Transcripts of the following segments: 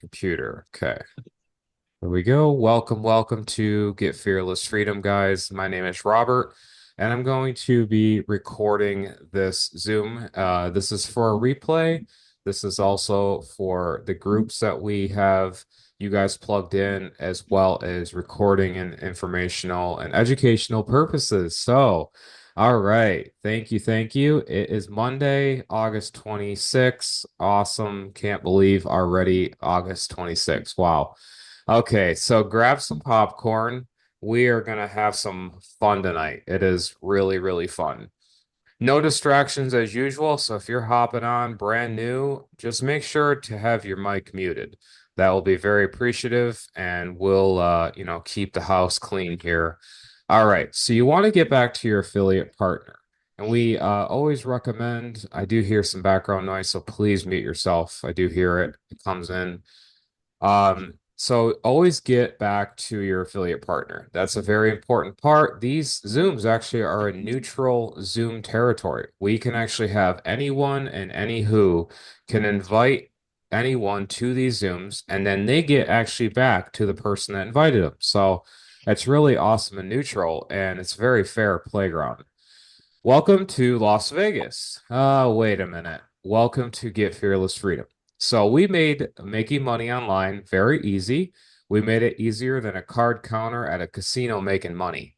Computer. Okay. Here we go. Welcome to Get Fearless Freedom, guys. My name is Robert, and I'm going to be recording this Zoom. This is for a replay. This is also for the groups that we have you guys plugged in, as well as recording and informational and educational purposes. So, all right. Thank you. Thank you. It is Monday, August 26th. Awesome. Can't believe already August 26th. Wow. Okay, so grab some popcorn. We are going to have some fun tonight. It is really, really fun. No distractions as usual. So if you're hopping on brand new, just make sure to have your mic muted. That will be very appreciative and we'll keep the house clean here. All right. So you want to get back to your affiliate partner. And we always recommend, I do hear some background noise, so please mute yourself. I do hear it. It comes in. So always get back to your affiliate partner. That's a very important part. These Zooms actually are a neutral Zoom territory. We can actually have anyone and any who can invite anyone to these Zooms, and then they get actually back to the person that invited them. So it's really awesome and neutral, and it's a very fair playground. Welcome to Las Vegas. Wait a minute. Welcome to Get Fearless Freedom. So we made making money online very easy. We made it easier than a card counter at a casino making money.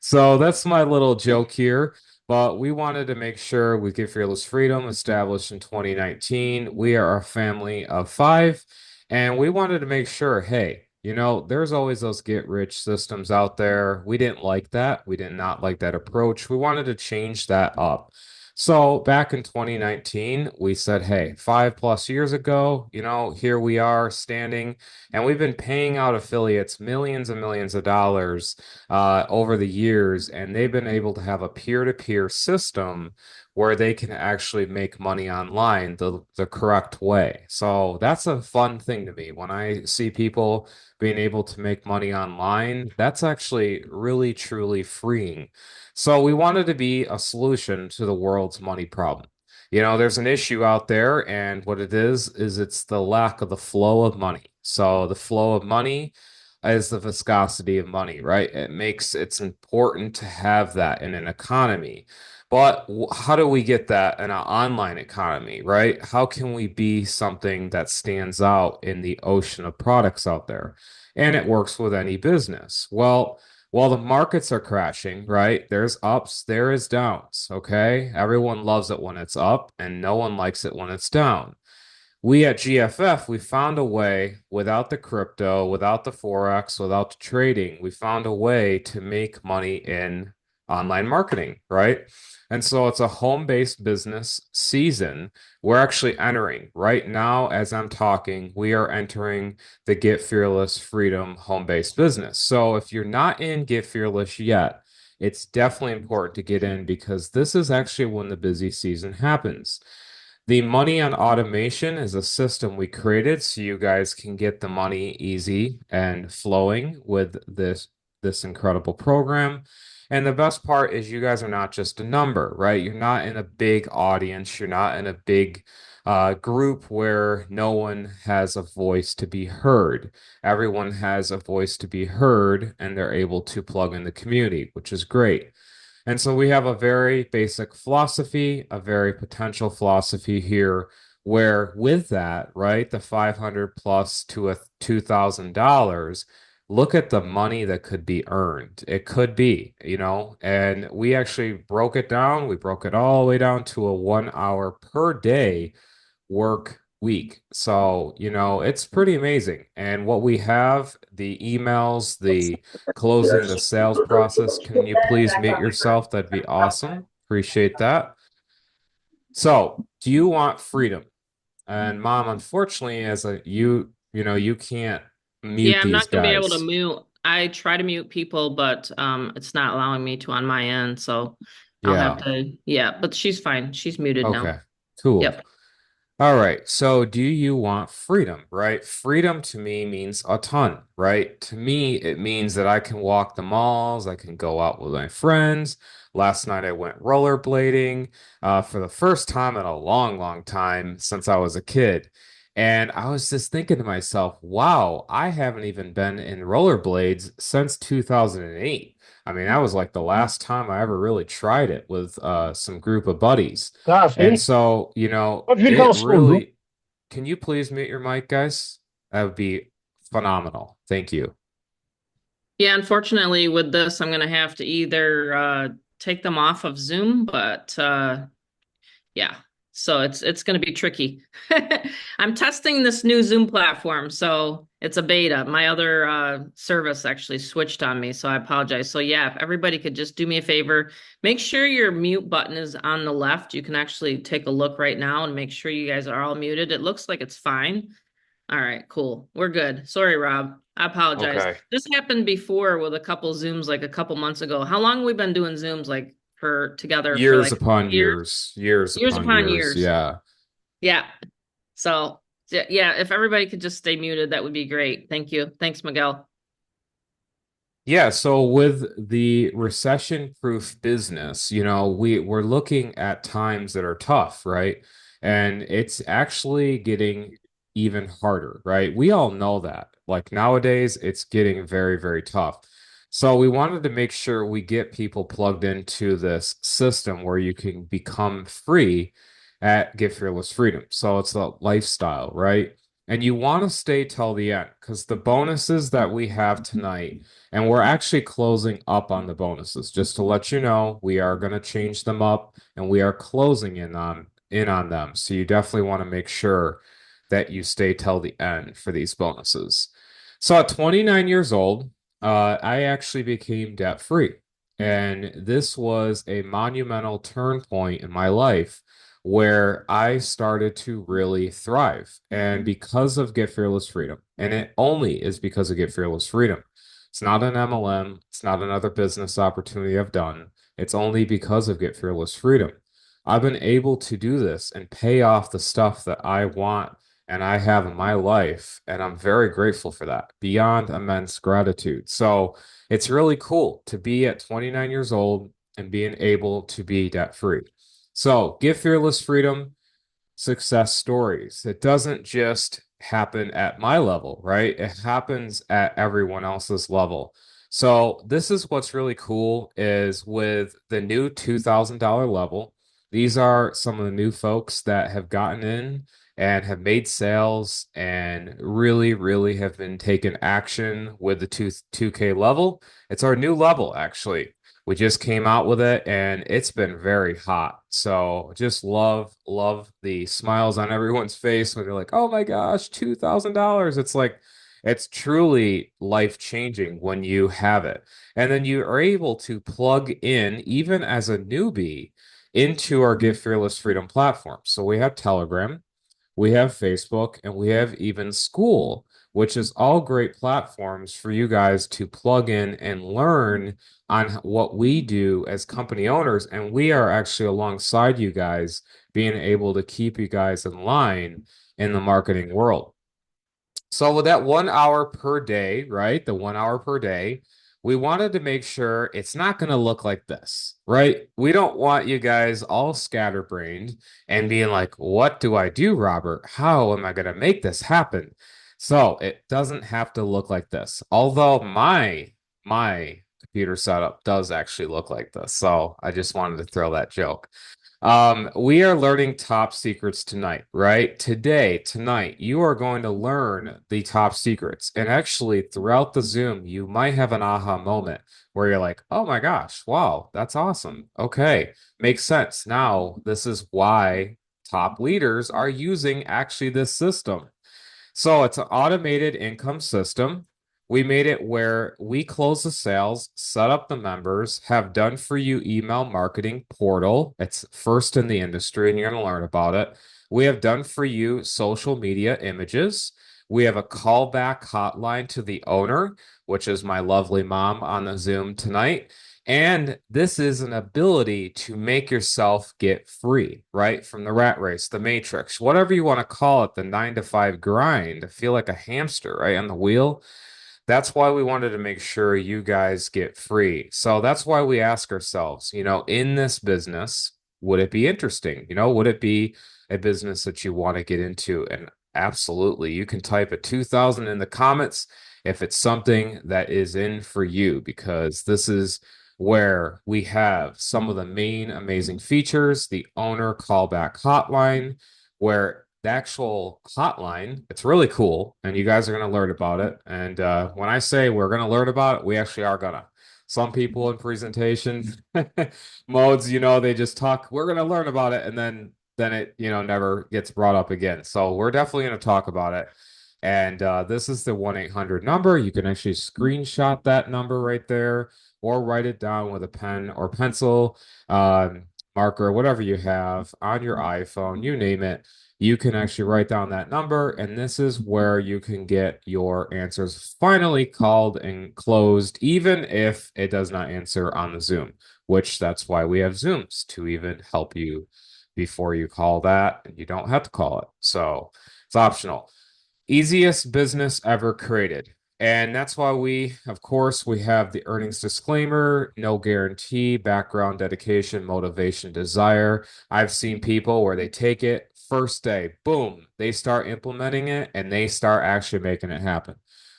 So that's my little joke here. But we wanted to make sure with Get Fearless Freedom, established in 2019, we are a family of five. And we wanted to make sure, hey, there's always those get rich systems out there. We didn't like that. We did not like that approach. We wanted to change that up. So back in 2019, we said, hey, 5+ years ago, here we are standing, and we've been paying out affiliates millions and millions of dollars over the years, and they've been able to have a peer-to-peer system where they can actually make money online the correct way. So that's a fun thing to me. When I see people being able to make money online, that's actually really, truly freeing. So we wanted to be a solution to the world's money problem. There's an issue out there, and what it is it's the lack of the flow of money. So the flow of money is the viscosity of money, right? It's important to have that in an economy. But how do we get that in an online economy, right? How can we be something that stands out in the ocean of products out there? And it works with any business. Well, while the markets are crashing, right? There's ups, there is downs, okay? Everyone loves it when it's up, and no one likes it when it's down. We at GFF, we found a way without the crypto, without the Forex, without the trading, we found a way to make money in online marketing, right? And so it's a home-based business season. We're actually entering right now, as I'm talking, we are entering the Get Fearless Freedom home-based business. So if you're not in Get Fearless yet, it's definitely important to get in because this is actually when the busy season happens. The money on automation is a system we created so you guys can get the money easy and flowing with this incredible program. And the best part is you guys are not just a number, right? You're not in a big audience. You're not in a big group where no one has a voice to be heard. Everyone has a voice to be heard, and they're able to plug in the community, which is great. And so we have a very basic philosophy, a very potential philosophy here, where with that, right, the 500 plus to a $2,000, look at the money that could be earned. It could be, and we actually broke it down. We broke it all the way down to a 1 hour per day work week. So, it's pretty amazing. And what we have, the emails, the closing the sales process, can you please mute yourself? That'd be awesome. Appreciate that. So, do you want freedom? And mom, unfortunately, you can't mute Yeah, I'm these not gonna be able to guys. mute. I try to mute people, but it's not allowing me to on my end, so I'll have Yeah. to, yeah, but she's fine. She's muted now. Okay. Cool. Yep. All right. So, do you want freedom, right? Freedom to me means a ton, right? To me, it means that I can walk the malls, I can go out with my friends. Last night, I went rollerblading for the first time in a long, long time since I was a kid. And I was just thinking to myself, wow, I haven't even been in rollerblades since 2008. I mean, that was like the last time I ever really tried it with some group of buddies. Ah, And sim. so, Pode ficar it um segundo. really, can you please mute your mic, guys? That would be phenomenal. Thank you. Yeah, unfortunately, with this, I'm gonna have to either take them off of Zoom, but yeah, so it's going to be tricky. I'm testing this new Zoom platform, so it's a beta. My other service actually switched on me, so I apologize. So yeah, if everybody could just do me a favor, make sure your mute button is on the left. You can actually take a look right now and make sure you guys are all muted. It looks like it's fine. All right, cool. We're good. Sorry, Rob. I apologize. Okay. This happened before with a couple Zooms like a couple months ago. How long have we been doing Zooms like for together for Years like upon years? years, years Years upon upon years. years. Yeah. Yeah. So, yeah, if everybody could just stay muted, that would be great. Thank you. Thanks, Miguel. Yeah, so with the recession-proof business, we're looking at times that are tough, right? And it's actually getting even harder, right? We all know that. Like nowadays, it's getting very, very tough. So we wanted to make sure we get people plugged into this system where you can become free at Get Fearless Freedom. So it's a lifestyle, right? And you want to stay till the end because the bonuses that we have tonight, and we're actually closing up on the bonuses. Just to let you know, we are going to change them up and we are closing in on them. So you definitely want to make sure that you stay till the end for these bonuses. So at 29 years old, I actually became debt free. And this was a monumental turn point in my life where I started to really thrive. And because of Get Fearless Freedom, and it only is because of Get Fearless Freedom. It's not an MLM, it's not another business opportunity I've done. It's only because of Get Fearless Freedom. I've been able to do this and pay off the stuff that I want and I have in my life. And I'm very grateful for that, beyond immense gratitude. So it's really cool to be at 29 years old and being able to be debt free. So, Get Fearless Freedom success stories. It doesn't just happen at my level, right? It happens at everyone else's level. So this is what's really cool is with the new $2,000 level, these are some of the new folks that have gotten in and have made sales and really, really have been taking action with the 2K level. It's our new level, actually. We just came out with it and it's been very hot. So just love the smiles on everyone's face when they're like, oh my gosh, $2,000. It's like, it's truly life changing when you have it. And then you are able to plug in, even as a newbie, into our Get Fearless Freedom platform. So we have Telegram, we have Facebook, and we have even School, which is all great platforms for you guys to plug in and learn on what we do as company owners. And we are actually alongside you guys, being able to keep you guys in line in the marketing world. So with that 1 hour per day, right? The 1 hour per day, we wanted to make sure it's not going to look like this, right? We don't want you guys all scatterbrained and being like, what do I do, Robert? How am I going to make this happen? So it doesn't have to look like this. Although my computer setup does actually look like this. So I just wanted to throw that joke. We are learning top secrets tonight, right? Tonight, you are going to learn the top secrets. And actually, throughout the Zoom, you might have an aha moment where you're like, oh my gosh, wow, that's awesome. Okay, makes sense. Now, this is why top leaders are using actually this system. So it's an automated income system. We made it where we close the sales, set up the members, have done for you email marketing portal. It's first in the industry, and you're going to learn about it. We have done for you social media images. We have a callback hotline to the owner, which is my lovely mom on the Zoom tonight. And this is an ability to make yourself get free, right? From the rat race, the matrix, whatever you want to call it, the 9 to 5 grind, feel like a hamster, right? On the wheel. That's why we wanted to make sure you guys get free. So that's why we ask ourselves, in this business, would it be interesting? Would it be a business that you want to get into? And Absolutely. You can type a 2000 in the comments if it's something that is in for you, because this is where we have some of the main amazing features, the owner callback hotline, where the actual hotline, it's really cool, and you guys are going to learn about it. And when I say we're going to learn about it, we actually are gonna. Some people in presentation modes, they just talk, we're going to learn about it, and then it, never gets brought up again. So we're definitely going to talk about it. And this is the 1-800 number. You can actually screenshot that number right there or write it down with a pen or pencil, marker, whatever you have on your iPhone, you name it. You can actually write down that number, and this is where you can get your answers finally called and closed, even if it does not answer on the Zoom, which that's why we have Zooms to even help you before you call that, and you don't have to call it. So it's optional. Easiest business ever created. And that's why of course, we have the earnings disclaimer, no guarantee, background, dedication, motivation, desire. I've seen people where they take it first day, boom, they start implementing it and they start actually making it happen.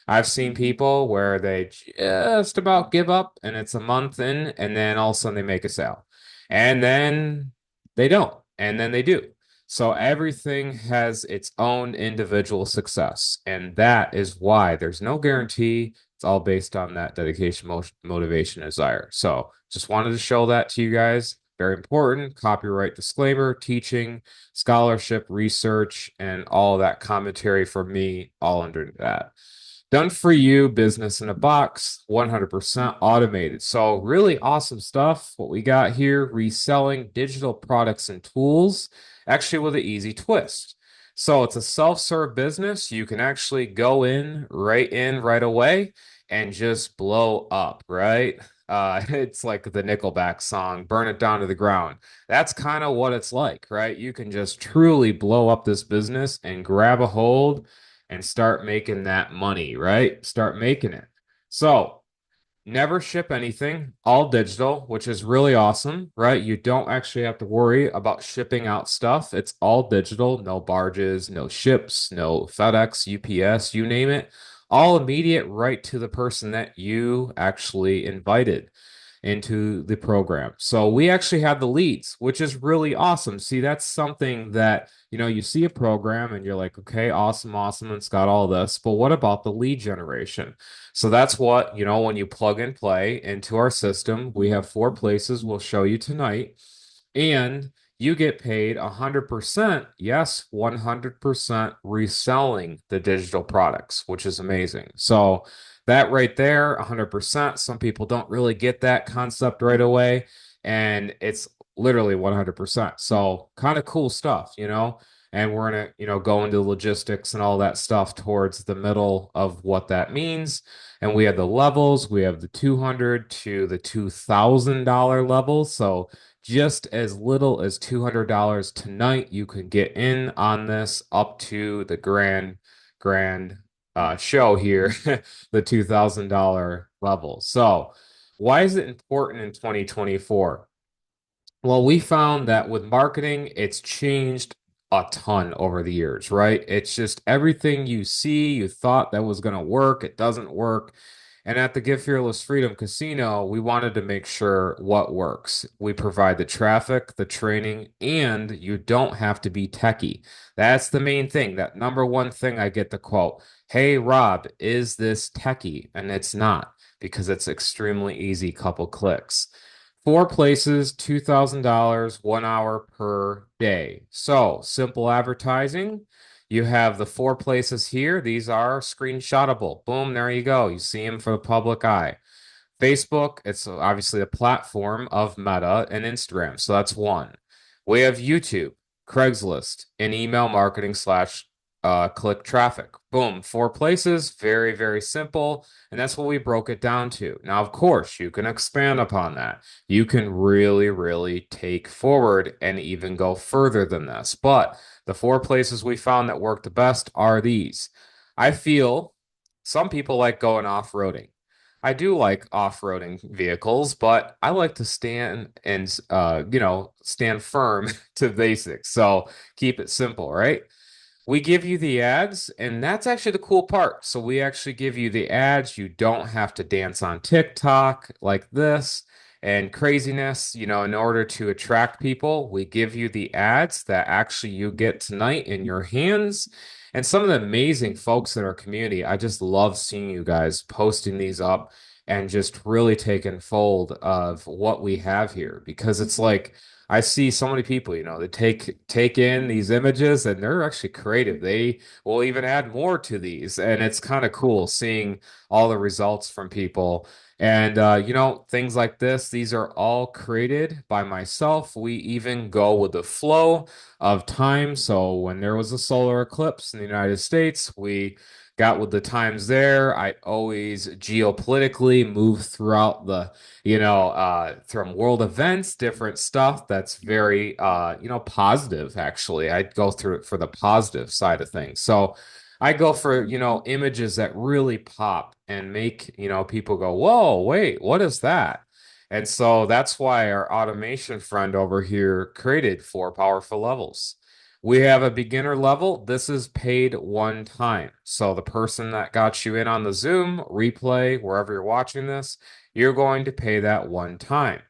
I've seen people where they just about give up and it's a month in, and then all of a sudden they make a sale. And then they don't, and then they do. So everything has its own individual success. And that is why there's no guarantee. It's all based on that dedication, motivation, desire. So just wanted to show that to you guys. Very important. Copyright disclaimer, teaching, scholarship, research, and all that commentary from me, all under that. Done for you, business in a box, 100% automated. So, really awesome stuff. What we got here, reselling digital products and tools, actually with an easy twist. So, it's a self-serve business. You can actually go in right away and just blow up, right? It's like the Nickelback song, Burn It Down to the Ground. That's kind of what it's like, right? You can just truly blow up this business and grab a hold and start making that money, right? Start making it. So, never ship anything, all digital, which is really awesome, right? You don't actually have to worry about shipping out stuff. It's all digital, no barges, no ships, no FedEx, UPS, you name it. All immediate right to the person that you actually invited into the program. So we actually have the leads, which is really awesome. See, that's something that, you see a program and you're like, okay, awesome, awesome. It's got all this. But what about the lead generation? So that's what, when you plug and play into our system, we have 4 places we'll show you tonight. And you get paid 100%, yes, 100% reselling the digital products, which is amazing. So that right there, 100%. Some people don't really get that concept right away, and it's literally 100%. So kind of cool stuff. And we're gonna, go into logistics and all that stuff towards the middle of what that means. And we have the levels. We have the 200 to the $2,000 level. So just as little as $200 tonight, you can get in on this up to the grand show here, the $2,000 level. So, why is it important in 2024? Well, we found that with marketing, it's changed a ton over the years, right? It's just everything you see, you thought that was going to work, it doesn't work. And at the Give Fearless Freedom Casino, we wanted to make sure what works. We provide the traffic, the training, and you don't have to be techie. That's the main thing. That number one thing I get the quote, "Hey, Rob, is this techie?" And it's not, because it's extremely easy, couple clicks. 4 places, $2,000, 1 hour per day. So simple advertising. You have the 4 places here. These are screenshotable. Boom, there you go. You see them for the public eye. Facebook, it's obviously a platform of Meta and Instagram. So that's one. We have YouTube, Craigslist, and email marketing slash click traffic. Boom, 4 places. Very, very simple. And that's what we broke it down to. Now, of course, you can expand upon that. You can really, really take forward and even go further than this. But the 4 places we found that work the best are these. I feel some people like going off-roading. I do like off-roading vehicles, but I like to stand and stand firm to basics. So keep it simple, right? We give you the ads, and that's actually the cool part. So we actually give you the ads. You don't have to dance on TikTok like this and craziness, in order to attract people. We give you the ads that actually you get tonight in your hands. And some of the amazing folks in our community, I just love seeing you guys posting these up and just really taking fold of what we have here because it's like I see so many people, they take in these images and they're actually creative. They will even add more to these, and it's kind of cool seeing all the results from people. And things like this, these are all created by myself. We even go with the flow of time. So when there was a solar eclipse in the United States, we got with the times there. I always geopolitically move throughout from world events, different stuff that's very, positive, actually. I go through it for the positive side of things. So I go for, images that really pop and make, people go, whoa, wait, what is that? And so that's why our automation friend over here created four powerful levels. We have a beginner level. This is paid one time. So the person that got you in on the Zoom replay, wherever you're watching this, you're going to pay that one time.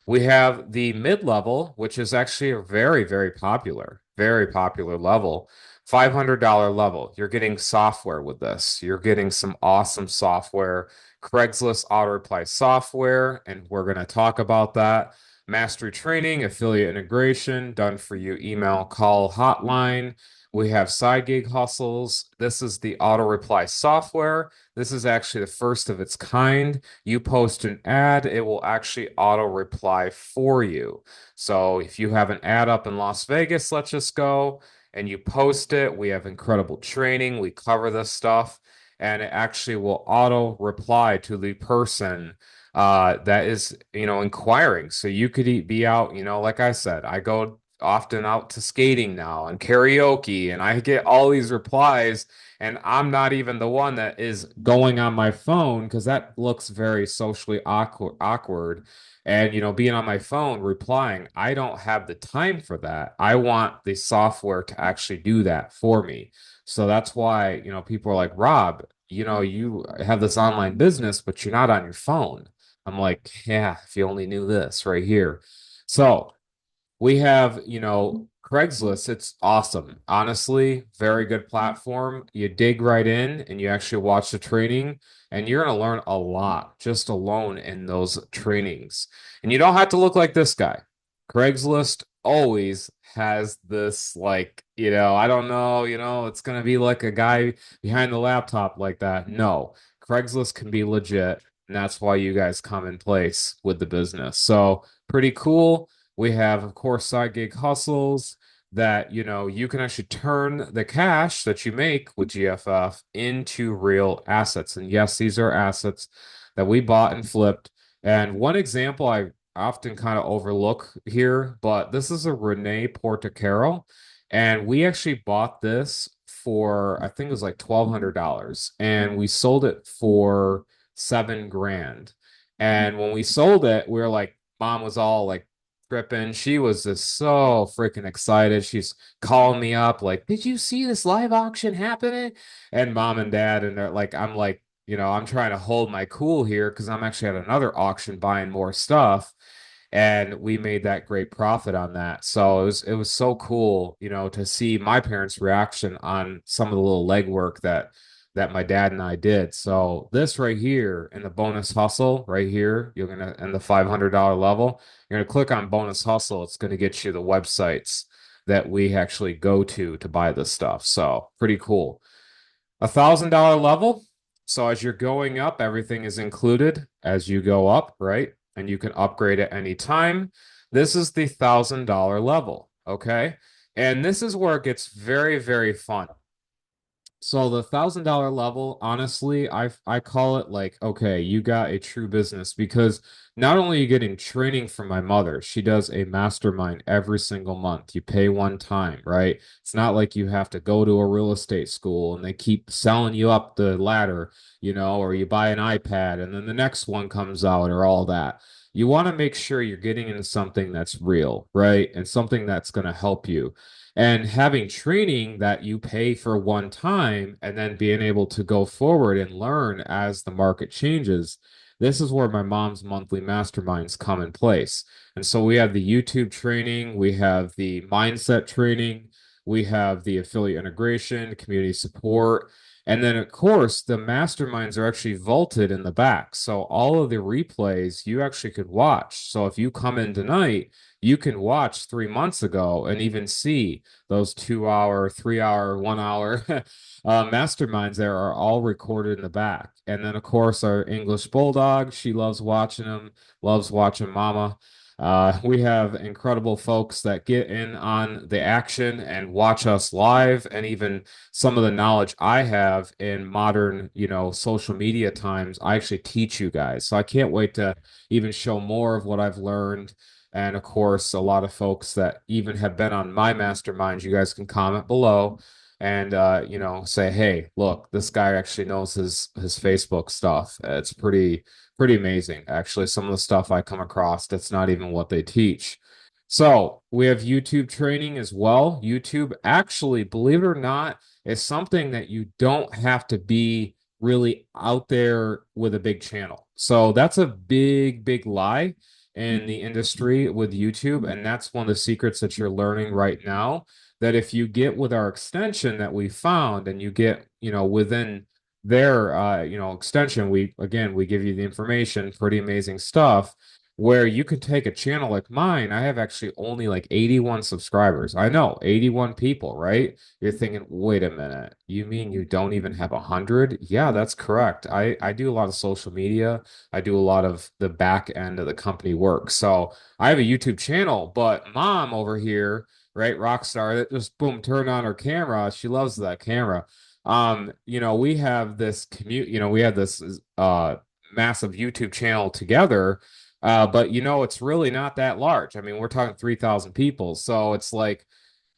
We have the mid level, which is actually a very popular level. $500 level. You're getting software with this. You're getting some awesome software, Craigslist auto reply software, and we're going to talk about that. Mastery training, affiliate integration, done for you email, call, hotline. We have side gig hustles. This is the auto reply software. This is actually the first of its kind. You post an ad, it will actually auto reply for you. So if you have an ad up in Las Vegas, let's just go, and you post it, we have incredible training. We cover this stuff, and it actually will auto reply to the person that is, inquiring. So you could be out, like I said, I go often out to skating now and karaoke, and I get all these replies and I'm not even the one that is going on my phone because that looks very socially awkward. And being on my phone replying, I don't have the time for that. I want the software to actually do that for me. So that's why, people are like, Rob, you have this online business, but you're not on your phone. I'm like, yeah, if you only knew this right here. So we have, Craigslist. It's awesome. Honestly, very good platform. You dig right in and you actually watch the training, and you're going to learn a lot just alone in those trainings. And you don't have to look like this guy. Craigslist always has this, like, I don't know, it's going to be like a guy behind the laptop like that. No, Craigslist can be legit. And that's why you guys come in place with the business. So, pretty cool. We have, of course, side gig hustles that, you can actually turn the cash that you make with GFF into real assets. And yes, these are assets that we bought and flipped. And one example I often kind of overlook here, but this is a Renee Portocaro. And we actually bought this for, I think it was like $1,200. And we sold it for 7 grand. And when we sold it, we were like, mom was all like, tripping. She was just so freaking excited. She's calling me up, like, did you see this live auction happening? And mom and dad, and they're like, I'm like, I'm trying to hold my cool here because I'm actually at another auction buying more stuff. And we made that great profit on that. So it was so cool, to see my parents' reaction on some of the little legwork that my dad and I did. So this right here in the bonus hustle right here, you're gonna in the $500 level, you're gonna click on bonus hustle. It's gonna get you the websites that we actually go to buy this stuff. So pretty cool. $1,000 level. So as you're going up, everything is included as you go up, right? And you can upgrade at any time. This is the $1,000 level. Okay. And this is where it gets very, very fun. So the $1,000 level, honestly, I call it like, okay, you got a true business because not only are you getting training from my mother, she does a mastermind every single month. You pay one time, right? It's not like you have to go to a real estate school and they keep selling you up the ladder, or you buy an iPad and then the next one comes out or all that. You want to make sure you're getting into something that's real, right? And something that's going to help you. And having training that you pay for one time and then being able to go forward and learn as the market changes. This is where my mom's monthly masterminds come in place. And so we have the YouTube training, we have the mindset training, we have the affiliate integration, community support. And then, of course, the masterminds are actually vaulted in the back. So all of the replays you actually could watch. So if you come in tonight, you can watch 3 months ago and even see those 2 hour, 3 hour, 1 hour masterminds there are all recorded in the back. And then, of course, our English Bulldog, she loves watching them, loves watching Mama. We have incredible folks that get in on the action and watch us live, and even some of the knowledge I have in modern, social media times, I actually teach you guys. So I can't wait to even show more of what I've learned. And of course, a lot of folks that even have been on my masterminds, you guys can comment below and say, hey, look, this guy actually knows his Facebook stuff. It's pretty amazing, actually. Some of the stuff I come across, that's not even what they teach. So we have YouTube training as well. YouTube, actually, believe it or not, is something that you don't have to be really out there with a big channel. So that's a big lie in the industry with YouTube. And that's one of the secrets that you're learning right now. That if you get with our extension that we found and you get, within their extension, we give you the information, pretty amazing stuff, where you could take a channel like mine. I have actually only like 81 subscribers. I know, 81 people, right? You're thinking, wait a minute, you mean you don't even have 100? Yeah, that's correct. I do a lot of social media. I do a lot of the back end of the company work. So I have a YouTube channel, but mom over here, right, Rockstar, that just boom, turned on her camera. She loves that camera. We have this we have this massive YouTube channel together. But it's really not that large. I mean, we're talking 3,000 people. So it's like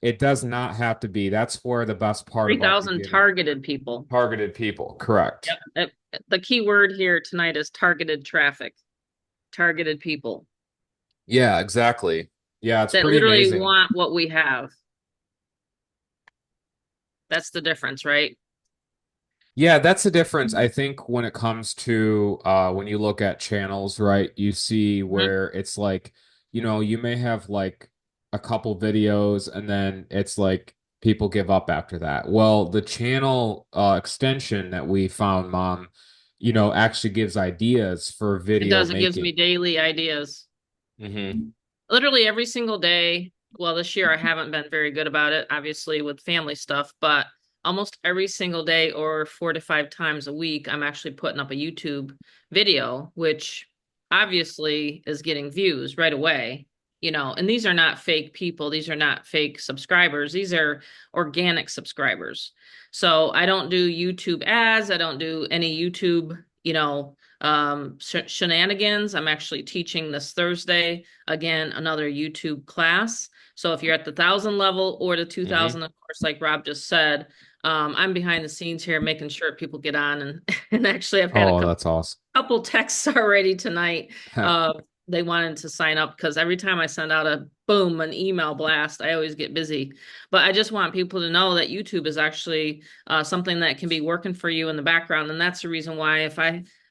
it does not have to be. That's where the best part about 3,000 beginning targeted people. targeted people. Correct. Yep. The key word here tonight is targeted traffic, targeted people Yeah, exactly. Yeah, it's that pretty literally amazing. want what we have. That's the difference, right? Yeah, that's the difference. I think when it comes to when you look at channels, right, you see Mhm. where it's like, you may have like a couple videos and then it's like people give up after that. Well, the channel extension that we found, Mom, actually gives ideas for It video does. It gives me making. daily ideas. Hmm. Literally every single day. Well, this year I haven't been very good about it, obviously, with family stuff, but almost every single day or 4 to 5 times a week, I'm actually putting up a YouTube video, which obviously is getting views right away. And these are not fake people. These are not fake subscribers. These are organic subscribers. So I don't do YouTube ads. I don't do any YouTube, shenanigans. I'm actually teaching this Thursday again, another YouTube class. So if you're at the 1,000 level or the Hmm. 2,000, of course, like Rob just said, I'm behind the scenes here making sure people get on. And, and actually, I've had a Oh, couple that's awesome. texts already tonight. They wanted to sign up because every time I send out an email blast, I always get busy. But I just want people to know that YouTube is actually something that can be working for you in the background. And that's the reason why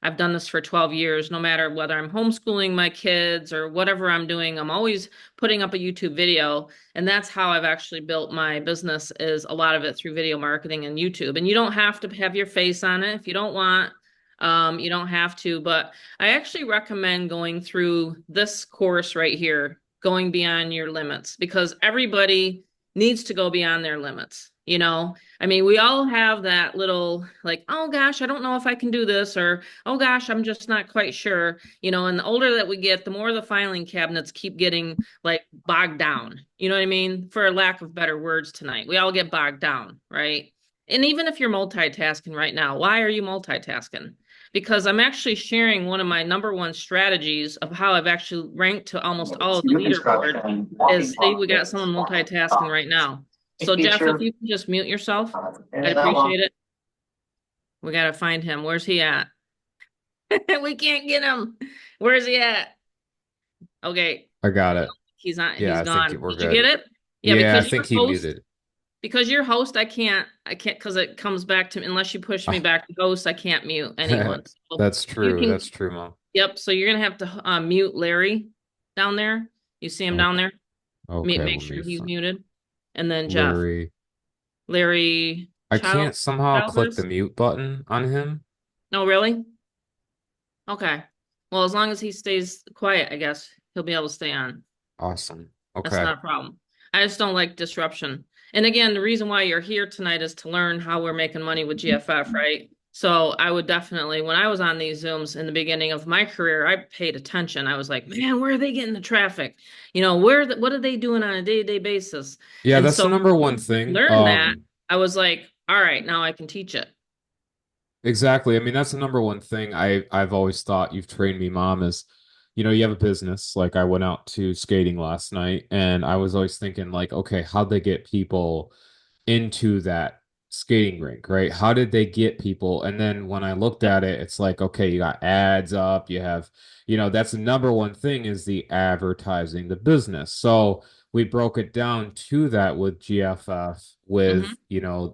I've done this for 12 years, no matter whether I'm homeschooling my kids or whatever I'm doing, I'm always putting up a YouTube video. And that's how I've actually built my business, is a lot of it through video marketing and YouTube. And you don't have to have your face on it if you don't want. You don't have to, but I actually recommend going through this course right here, going beyond your limits, because everybody needs to go beyond their limits. I mean, we all have that little like, oh gosh, I don't know if I can do this, or oh gosh, I'm just not quite sure. And the older that we get, the more the filing cabinets keep getting like bogged down. You know what I mean? For lack of better words tonight, we all get bogged down, right? And even if you're multitasking right now, why are you multitasking? Because I'm actually sharing one of my number one strategies of how I've actually ranked to almost all of the New leaderboard construction, walking is, see, we talk got is someone multitasking right now. a So Jeff, if feature. you can just mute yourself, I'd There's that one. appreciate it. We got to find him. Where's he at? We can't get him. Where's he at? Okay. I got it. He's not, Yeah, he's I think gone. we're Did you get good. it? Yeah, Yeah, I think he muted. because you're host, I can't because it comes back to me unless you push me back to host, I can't mute anyone. So That's you true. That's can, true, Mom. yep. So you're gonna have to mute Larry down there. You see him down Okay. there? Okay, Make let sure me he's find muted. And then Jeff, Larry. Larry I can't somehow click the Childress. mute button on him. No, really? Okay. Well, as long as he stays quiet, I guess he'll be able to stay on. Awesome. That's Okay. not a problem. I just don't like disruption. And again, the reason why you're here tonight is to learn how we're making money with GFF, right? So I would definitely, when I was on these Zooms in the beginning of my career, I paid attention. I was like, man, where are they getting the traffic? What are they doing on a day-to-day basis? Yeah, And that's the so number one thing. learn that. I was like, all right, now I can teach it. Exactly. I mean, that's the number one thing I've always thought. You've trained me, Mom, is, you have a business. Like I went out to skating last night and I was always thinking like, okay, how'd they get people into that skating rink, right? How did they get people? And then when I looked Yep. at it, it's like, okay, you got ads up, you have, that's the number one thing is the advertising the business. So we broke it down to that with GFF, with, Hmm.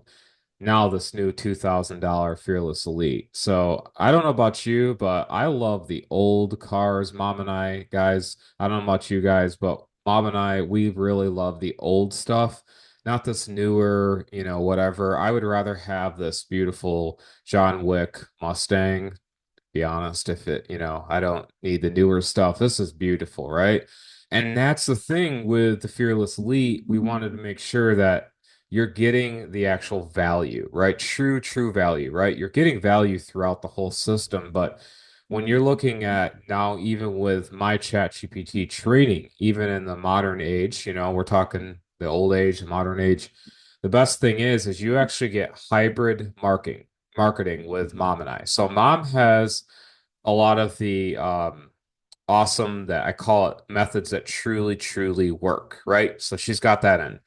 now this new $2,000 Fearless Elite. So I don't know about you, but I love the old cars. Mom and I, guys, I don't know about you guys, but Mom and I, we really love the old stuff, not this newer, whatever. I would rather have this beautiful John Wick Mustang. Be honest, if it, I don't need the newer stuff. This is beautiful, right? And that's the thing with the Fearless Elite. We wanted to make sure that you're getting the actual value, right? True value, right? You're getting value throughout the whole system. But when you're looking at now, even with my ChatGPT training, even in the modern age, we're talking the old age, the modern age, the best thing is you actually get hybrid marketing with Mom and I. So Mom has a lot of the awesome, that I call it, methods that truly work, right? So she's got that in.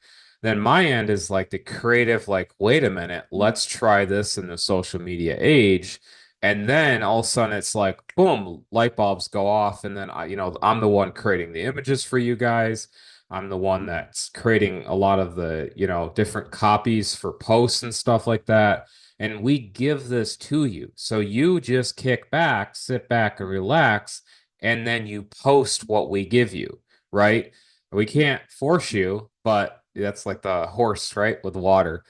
Then my end is like the creative, like, wait a minute, let's try this in the social media age. And then all of a sudden it's like, boom, light bulbs go off. And then I'm the one creating the images for you guys. I'm the one that's creating a lot of the, different copies for posts and stuff like that. And we give this to you. So you just kick back, sit back and relax, and then you post what we give you, right? We can't force you, but that's like the horse, right? With water.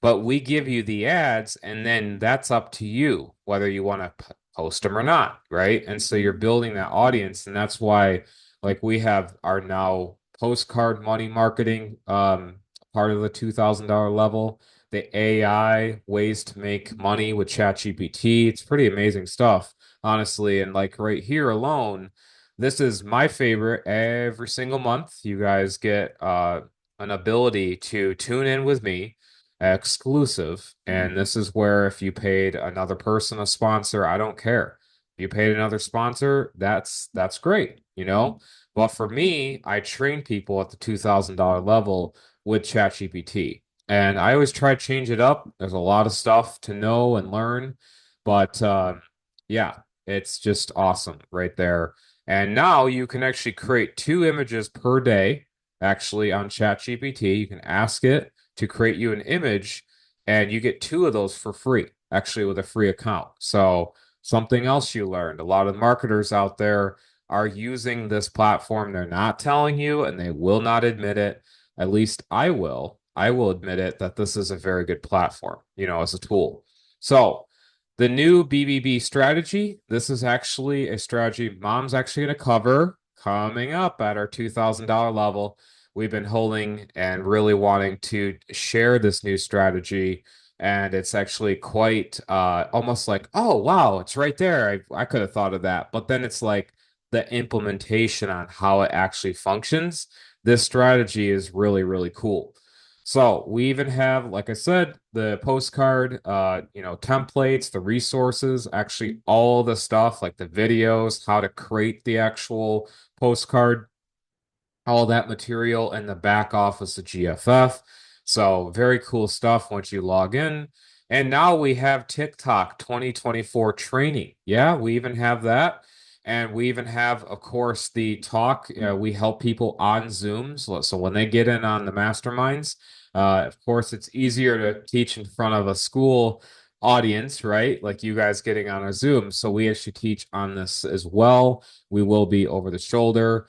But we give you the ads, and then that's up to you whether you want to post them or not, right? And so you're building that audience, and that's why, like, we have our now postcard money marketing part of the $2,000 level, the AI ways to make money with ChatGPT. It's pretty amazing stuff, honestly. And like right here alone, this is my favorite. Every single month, you guys get an ability to tune in with me, exclusive. And this is where if you paid another person a sponsor, I don't care. If you paid another sponsor, that's great, But for me, I train people at the $2,000 level with ChatGPT. And I always try to change it up. There's a lot of stuff to know and learn, but yeah, it's just awesome right there. And now you can actually create 2 images per day, actually on ChatGPT. You can ask it to create you an image, and you get 2 of those for free, actually, with a free account. So, something else you learned, a lot of marketers out there are using this platform. They're not telling you, and they will not admit it. At least I will. I will admit it that this is a very good platform, as a tool. So, the new BBB strategy, this is actually a strategy Mom's actually going to cover coming up at our $2,000 level. We've been holding and really wanting to share this new strategy. And it's actually quite almost like, oh, wow, it's right there. I could have thought of that. But then it's like the implementation on how it actually functions. This strategy is really cool. So we even have, like I said, the postcard, templates, the resources, actually all the stuff like the videos, how to create the actual postcard, all that material in the back office of GFF. So very cool stuff once you log in. And now we have TikTok 2024 training. Yeah, we even have that. And we even have, of course, the talk. We help people on Zoom. So when they get in on the masterminds, of course, it's easier to teach in front of a school audience, right? Like you guys getting on a Zoom. So we actually teach on this as well. We will be over the shoulder.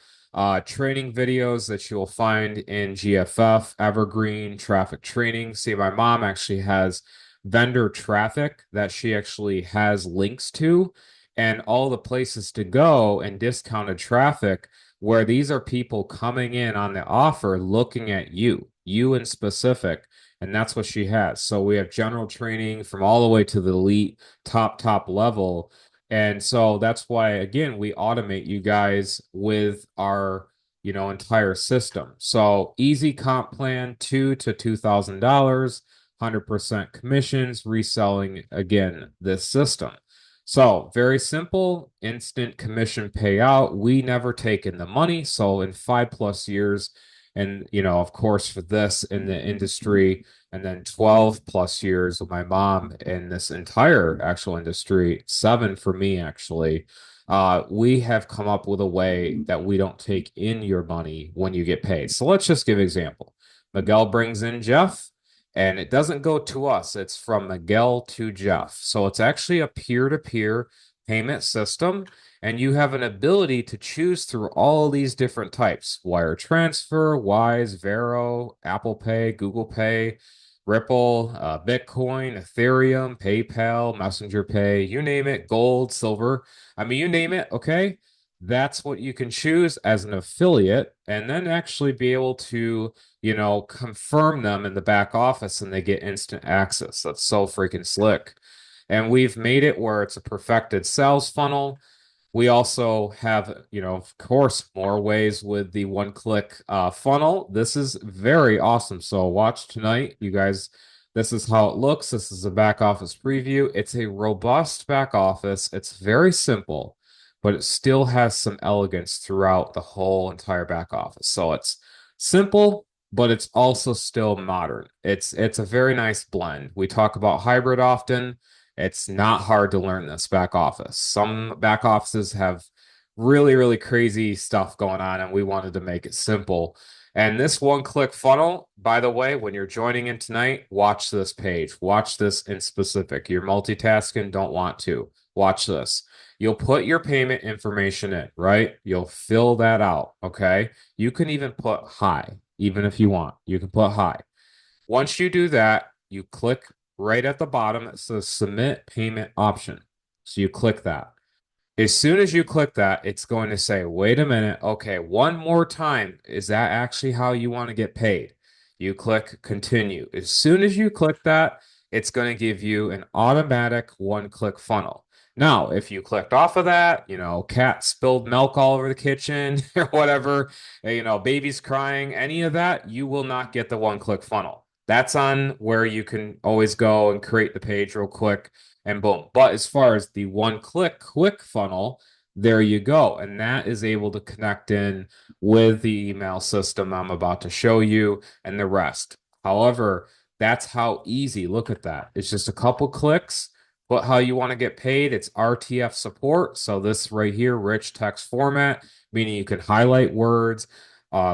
Training videos that you'll find in GFF, Evergreen, traffic training. See, my mom actually has vendor traffic that she actually has links to and all the places to go and discounted traffic where these are people coming in on the offer looking at you in specific. And that's what she has. So we have general training from all the way to the elite top level. And so that's why, again, we automate you guys with our, entire system. So easy comp plan, $2,000 to $2,000, 100% commissions, reselling again this system. So very simple, instant commission payout. We never take in the money. So in 5+ years, and of course, for this in the industry, and then 12 plus years with my mom in this entire actual industry, 7 for me actually. We have come up with a way that we don't take in your money when you get paid. So let's just give an example. Miguel brings in Jeff and it doesn't go to us. It's from Miguel to Jeff. So it's actually a peer-to-peer payment system. And you have an ability to choose through all these different types: wire transfer, Wise, Vero, Apple Pay, Google Pay, Ripple, Bitcoin, Ethereum, PayPal, Messenger Pay, you name it, gold, silver. I mean, you name it, okay? That's what you can choose as an affiliate and then actually be able to confirm them in the back office and they get instant access. That's so freaking slick. And we've made it where it's a perfected sales funnel. We also have, of course, more ways with the one-click funnel. This is very awesome. So watch tonight, you guys. This is how it looks. This is a back office preview. It's a robust back office. It's very simple, but it still has some elegance throughout the whole entire back office. So it's simple, but it's also still modern. It's a very nice blend. We talk about hybrid often. It's not hard to learn this back office. Some back offices have really, really crazy stuff going on, and we wanted to make it simple. And this one-click funnel, by the way, when you're joining in tonight, watch this page. Watch this in specific. You're multitasking, don't want to. Watch this. You'll put your payment information in, right? You'll fill that out, okay? You can even put hi, even if you want. You can put hi. Once you do that, you click right at the bottom. It says submit payment option. So you click that. As soon as you click that, it's going to say, wait a minute. Okay, one more time. Is that actually how you want to get paid? You click continue. As soon as you click that, it's going to give you an automatic one-click funnel. Now, if you clicked off of that, cat spilled milk all over the kitchen or whatever, baby's crying, any of that, you will not get the one-click funnel. That's on where you can always go and create the page real quick and boom. But as far as the one-click quick funnel, there you go. And that is able to connect in with the email system I'm about to show you and the rest. However, that's how easy. Look at that. It's just a couple clicks. But how you want to get paid, it's RTF support. So this right here, rich text format, meaning you can highlight words,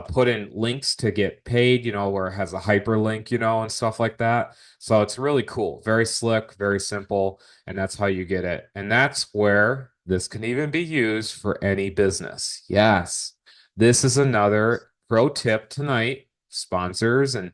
put in links to get paid, where it has a hyperlink, and stuff like that. So it's really cool, very slick, very simple, and that's how you get it. And that's where this can even be used for any business. Yes, this is another pro tip tonight. Sponsors and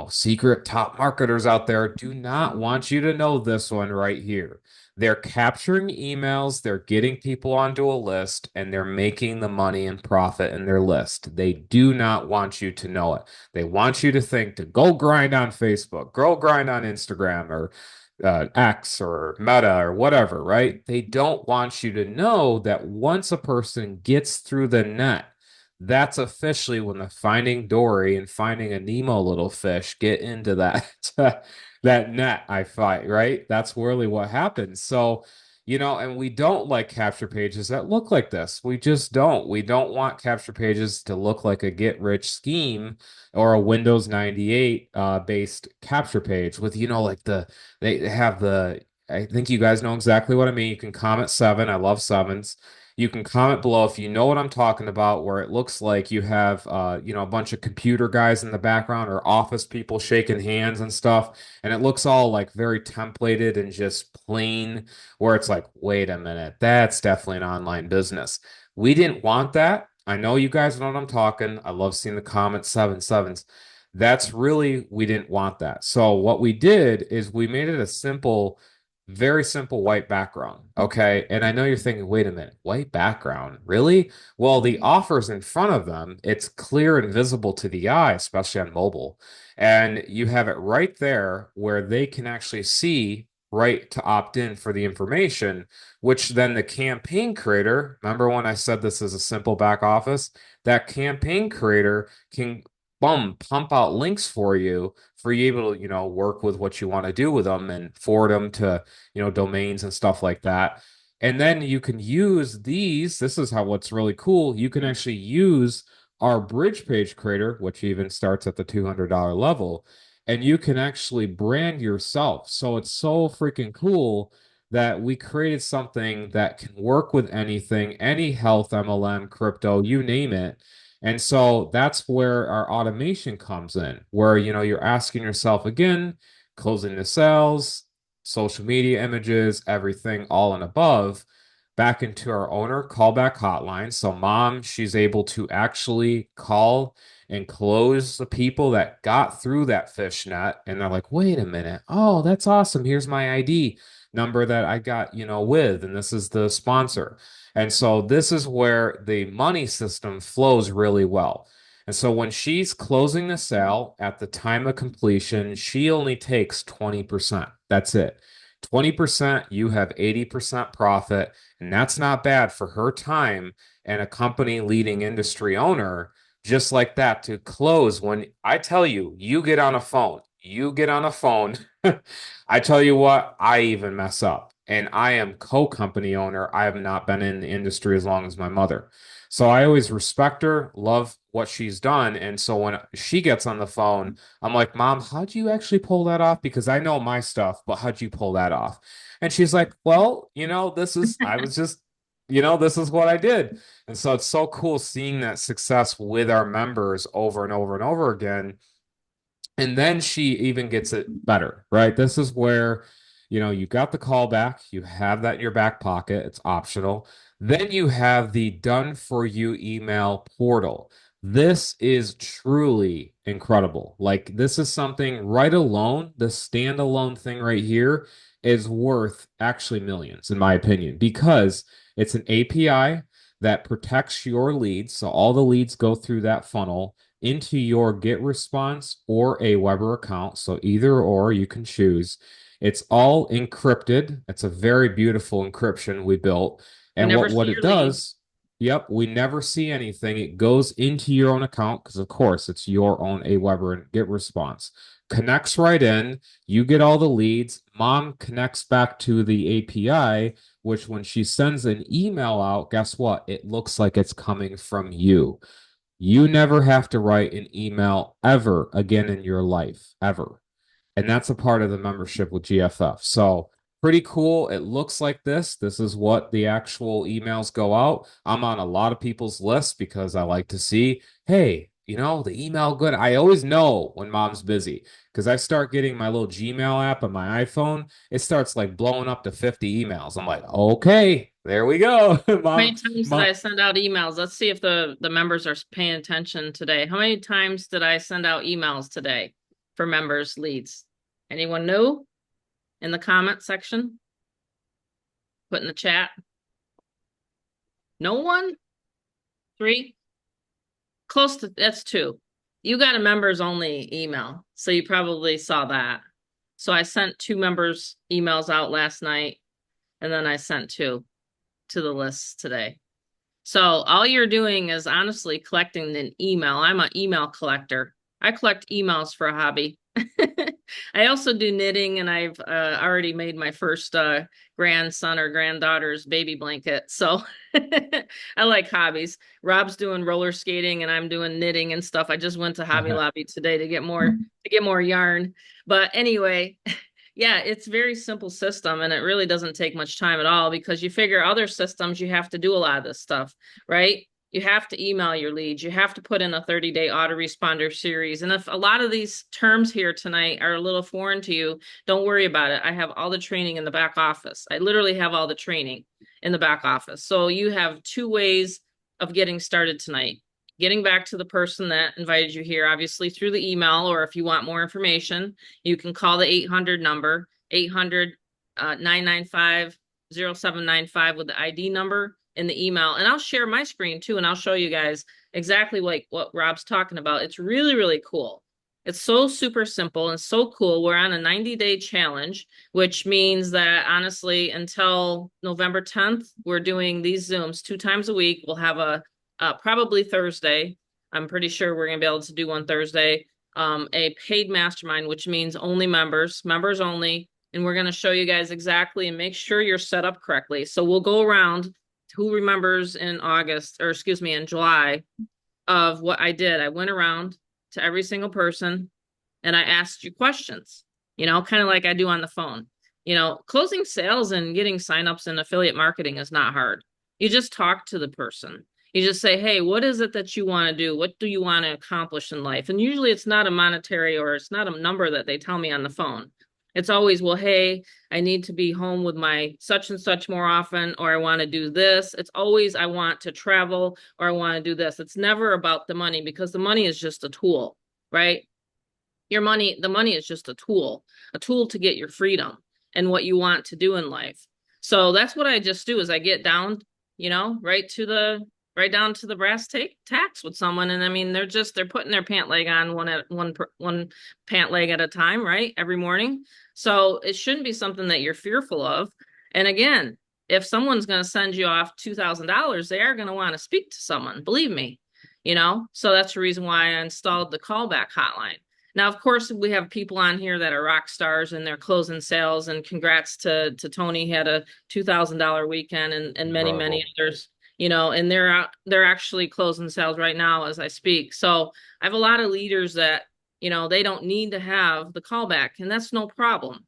secret top marketers out there do not want you to know this one right here. They're capturing emails, they're getting people onto a list, and they're making the money and profit in their list. They do not want you to know it. They want you to think to go grind on Facebook, go grind on Instagram or X or Meta or whatever, right? They don't want you to know that once a person gets through the net, that's officially when the Finding Dory and Finding a Nemo little fish get into that that net I fight, right? That's really what happens. So, and we don't like capture pages that look like this. We just don't. We don't want capture pages to look like a get rich scheme or a Windows 98 based capture page with, like they have the I think you guys know exactly what I mean. You can comment 7. I love 7s. You can comment below if you know what I'm talking about, where it looks like you have, a bunch of computer guys in the background or office people shaking hands and stuff. And it looks all like very templated and just plain, where it's like, wait a minute, that's definitely an online business. We didn't want that. I know you guys know what I'm talking. I love seeing the comments, 7 sevens. That's really, we didn't want that. So what we did is we made it a simple, very simple white background. Okay. And I know you're thinking, wait a minute, white background, really? Well, the offer's in front of them. It's clear and visible to the eye, especially on mobile. And you have it right there where they can actually see right to opt in for the information, which then the campaign creator, remember when I said this is a simple back office, that campaign creator can pump out links for you able to, work with what you want to do with them and forward them to, domains and stuff like that. And then you can use these. This is how what's really cool. You can actually use our bridge page creator, which even starts at the $200 level, and you can actually brand yourself. So it's so freaking cool that we created something that can work with anything, any health MLM, crypto, you name it. And so that's where our automation comes in, where you're asking yourself again, closing the sales, social media images, everything all and above, back into our owner callback hotline. So mom, she's able to actually call and close the people that got through that fish net. And they're like, wait a minute. Oh, that's awesome. Here's my ID number that I got, with, and this is the sponsor. And so this is where the money system flows really well. And so when she's closing the sale at the time of completion, she only takes 20%. That's it. 20%, you have 80% profit. And that's not bad for her time and a company leading industry owner, just like that, to close. When I tell you, you get on a phone. I tell you what, I even mess up. And I am co-company owner. I have not been in the industry as long as my mother. So I always respect her, love what she's done. And so when she gets on the phone, I'm like, Mom, how'd you actually pull that off? Because I know my stuff, but how'd you pull that off? And she's like, well, I was just, this is what I did. And so it's so cool seeing that success with our members over and over and over again. And then she even gets it better, right? This is where, you got the call back, you have that in your back pocket, it's optional. Then you have the done for you email portal. This is truly incredible. Like, this is something right alone, the standalone thing right here is worth actually millions, in my opinion, because it's an API that protects your leads. So all the leads go through that funnel into your Get Response or a Weber account. So either or you can choose. It's all encrypted. It's a very beautiful encryption we built. We And never what see it your leads. does, yep, we never see anything. It goes into your own account because of course it's your own Aweber and Get Response. Connects right in. You get all the leads. Mom connects back to the API, which when she sends an email out, guess what? It looks like it's coming from you. You never have to write an email ever again in your life, ever. And that's a part of the membership with GFF. So pretty cool. It looks like this. This is what the actual emails go out. I'm on a lot of people's lists because I like to see, hey, the email good. I always know when mom's busy because I start getting my little Gmail app on my iPhone. It starts like blowing up to 50 emails. I'm like, okay, there we go. How many mom, times did mom, I send out emails? Let's see if the members are paying attention today. How many times did I send out emails today for members leads? Anyone know in the comment section? Put in the chat. No one? Three? Close to that's two. You got a members only email, so you probably saw that. So I sent two members emails out last night, and then I sent two to the list today. So all you're doing is honestly collecting an email. I'm an email collector. I collect emails for a hobby. I also do knitting, and I've already made my first grandson or granddaughter's baby blanket. So I like hobbies. Rob's doing roller skating, and I'm doing knitting and stuff. I just went to Hobby Lobby today to get more yarn. But anyway, Yeah, it's very simple system and it really doesn't take much time at all because you figure other systems you have to do a lot of this stuff, right? You have to email your leads. You have to put in a 30-day autoresponder series. And if a lot of these terms here tonight are a little foreign to you, don't worry about it. I have all the training in the back office. I literally have all the training in the back office. So you have two ways of getting started tonight. Getting back to the person that invited you here, obviously through the email, or if you want more information, you can call the 800 number, 800 995 0795 with the ID number in the email. And I'll share my screen too, and I'll show you guys exactly like what Rob's talking about. It's really, really cool. It's so super simple and so cool. We're on a 90-day challenge, which means that honestly, until November 10th, we're doing these Zooms 2 times a week. We'll have a probably Thursday. I'm pretty sure we're going to be able to do one Thursday. A paid mastermind, which means only members, members only. And we're going to show you guys exactly and make sure you're set up correctly. So we'll go around. Who remembers in August, or excuse me, in July of what I did? I went around to every single person and I asked you questions, kind of like I do on the phone. Closing sales and getting signups in affiliate marketing is not hard. You just talk to the person. You just say, hey, what is it that you want to do? What do you want to accomplish in life? And usually it's not a monetary or it's not a number that they tell me on the phone. It's always, well, hey, I need to be home with my such and such more often, or I want to do this. It's always, I want to travel or I want to do this. It's never about the money because the money is just a tool, right? The money is just a tool to get your freedom and what you want to do in life. So that's what I just do is I get down, right down to the brass tacks with someone. And I mean, they're putting their pant leg on one pant leg at a time, right? Every morning. So it shouldn't be something that you're fearful of. And again, if someone's going to send you off $2,000, they are going to want to speak to someone, believe me, so that's the reason why I installed the callback hotline. Now, of course, we have people on here that are rock stars and they're closing sales. And congrats to Tony, he had a $2,000 weekend and many, many Incredible. others, and they're actually closing sales right now as I speak. So I have a lot of leaders that, they don't need to have the callback and that's no problem,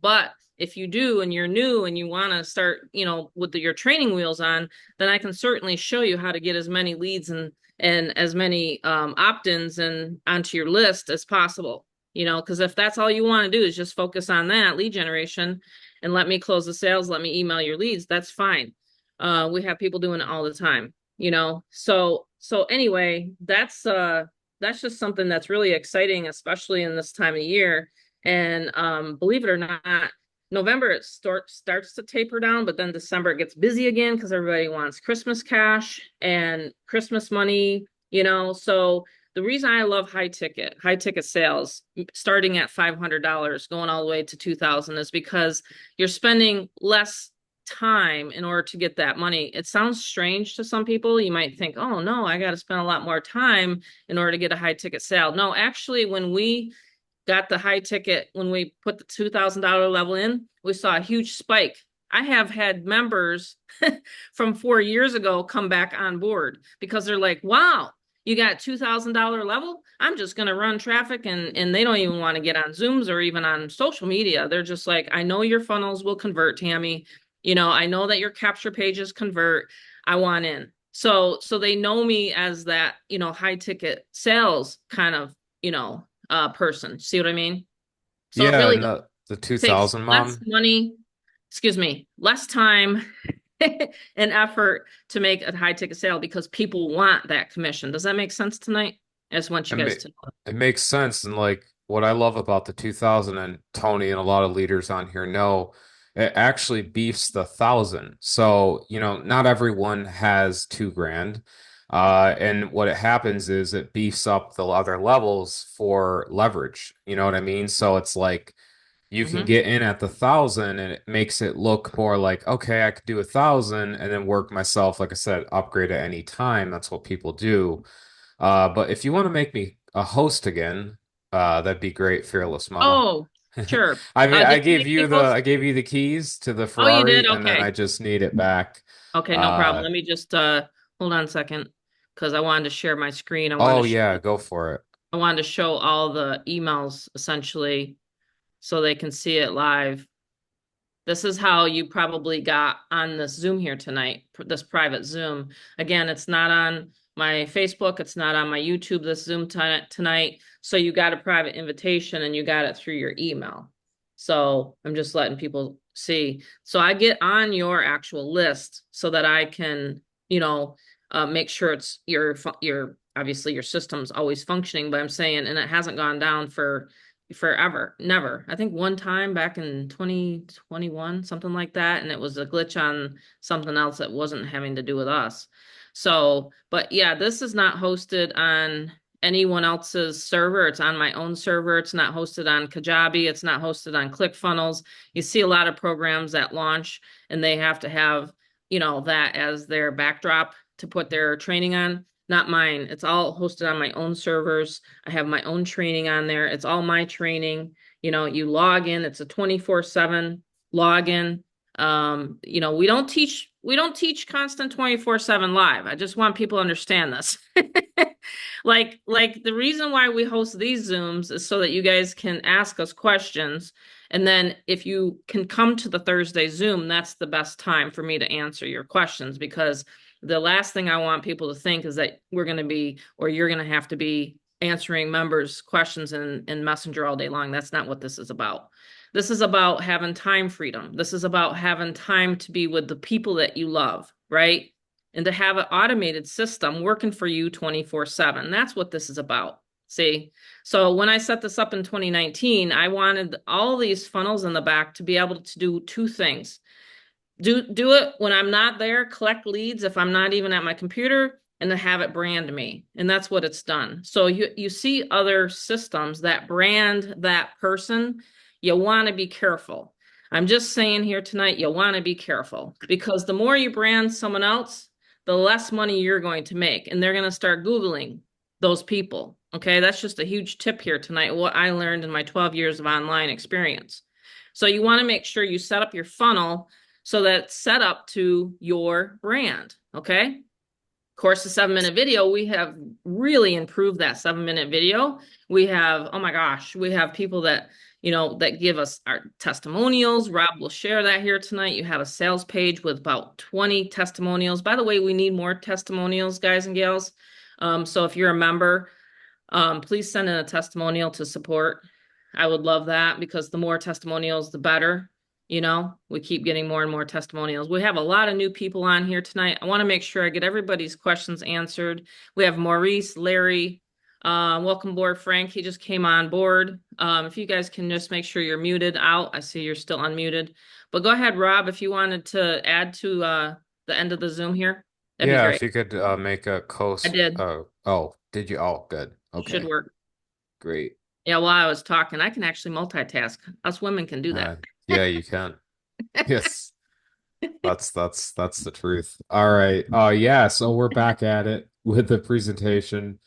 but if you do and you're new and you want to start, with your training wheels on, then I can certainly show you how to get as many leads and as many opt-ins and onto your list as possible, because if that's all you want to do is just focus on that lead generation and let me close the sales, let me email your leads, that's fine. We have people doing it all the time, so anyway, that's just something that's really exciting, especially in this time of year. And believe it or not, November it starts to taper down, but then December it gets busy again because everybody wants Christmas cash and Christmas money, So the reason I love high ticket sales starting at $500 going all the way to 2,000 is because you're spending less time in order to get that money. It sounds strange to some people. You might think, oh no, I got to spend a lot more time in order to get a high ticket sale. No, actually, when we got the high ticket, when we put the $2,000 level in, we saw a huge spike. I have had members from 4 years ago come back on board because they're like, wow, you got $2,000 level. I'm just going to run traffic and they don't even want to get on Zooms or even on social media. They're just like, I know your funnels will convert, Tammy. I know that your capture pages convert. I want in. So they know me as that, high ticket sales kind of, person. See what I mean? So it Yeah, really and the takes 2000 less mom. money, excuse me, less time and effort to make a high ticket sale because people want that commission. Does that make sense tonight? I just want It, you ma guys to know. it makes sense. And like what I love about the 2000 and Tony and a lot of leaders on here know it actually beefs the thousand. So, not everyone has 2 grand. And what it happens is it beefs up the other levels for leverage. You know what I mean? So it's like you can Mhm. get in at the thousand and it makes it look more like, okay, I could do 1,000 and then work myself, like I said, upgrade at any time. That's what people do. But if you want to make me a host again, that'd be great, Fearless Mama. Oh, sure. I mean, Did you make me a host? I gave you the keys to the Oh, you did? Ferrari, and then I Okay. just need it back. Okay, no problem. Uh, Let me just hold on a second because I wanted to share my screen. oh yeah, go for it. I wanted to show all the emails essentially. so they can see it live. This is how you probably got on this Zoom here tonight, this private Zoom. Again, it's not on my Facebook, it's not on my YouTube, this Zoom tonight. So you got a private invitation and you got it through your email. So I'm just letting people see. So I get on your actual list so that I can, make sure it's your obviously your system's always functioning, but I'm saying, and it hasn't gone down for forever. Never. I think one time back in 2021, something like that, and it was a glitch on something else that wasn't having to do with us. So, but yeah, this is not hosted on anyone else's server. It's on my own server. It's not hosted on Kajabi. It's not hosted on ClickFunnels. You see a lot of programs that launch and they have to have, that as their backdrop to put their training on. Not mine. It's all hosted on my own servers. I have my own training on there. It's all my training. You log in. It's a 24/7 login. We don't teach constant 24/7 live. I just want people to understand this. Like the reason why we host these Zooms is so that you guys can ask us questions. And then if you can come to the Thursday Zoom, that's the best time for me to answer your questions, because the last thing I want people to think is that we're going to be, or you're going to have to be answering members' questions in Messenger all day long. That's not what this is about. This is about having time freedom. This is about having time to be with the people that you love, right? And to have an automated system working for you 24/7. That's what this is about. See? So when I set this up in 2019, I wanted all these funnels in the back to be able to do two things. Do it when I'm not there, collect leads if I'm not even at my computer, and to have it brand me. And that's what it's done. So you see other systems that brand that person, you want to be careful. I'm just saying here tonight, you want to be careful, because the more you brand someone else, the less money you're going to make. And they're going to start Googling those people. Okay, that's just a huge tip here tonight, what I learned in my 12 years of online experience. So you want to make sure you set up your funnel so that it's set up to your brand. Okay. Of course, the 7-minute video, we have really improved that 7-minute video. We have, oh my gosh, we have people that, that give us our testimonials. Rob will share that here tonight. You have a sales page with about 20 testimonials. By the way, we need more testimonials, guys and gals. So if you're a member, please send in a testimonial to support. I would love that, because the more testimonials, the better. We keep getting more and more testimonials. We have a lot of new people on here tonight. I want to make sure I get everybody's questions answered. We have Maurice, Larry, welcome aboard, Frank. He just came on board. If you guys can just make sure you're muted out. I see you're still unmuted. But go ahead, Rob, if you wanted to add to the end of the Zoom here, that'd be Yeah, great. if you could make a I coast. did. Oh, did you? Oh, good. Should Okay, work. great. Yeah, while I was talking, I can actually multitask. Us women can do that. Yeah, you can. Yes, that's the truth. All right. Yeah, so we're back at it with the presentation.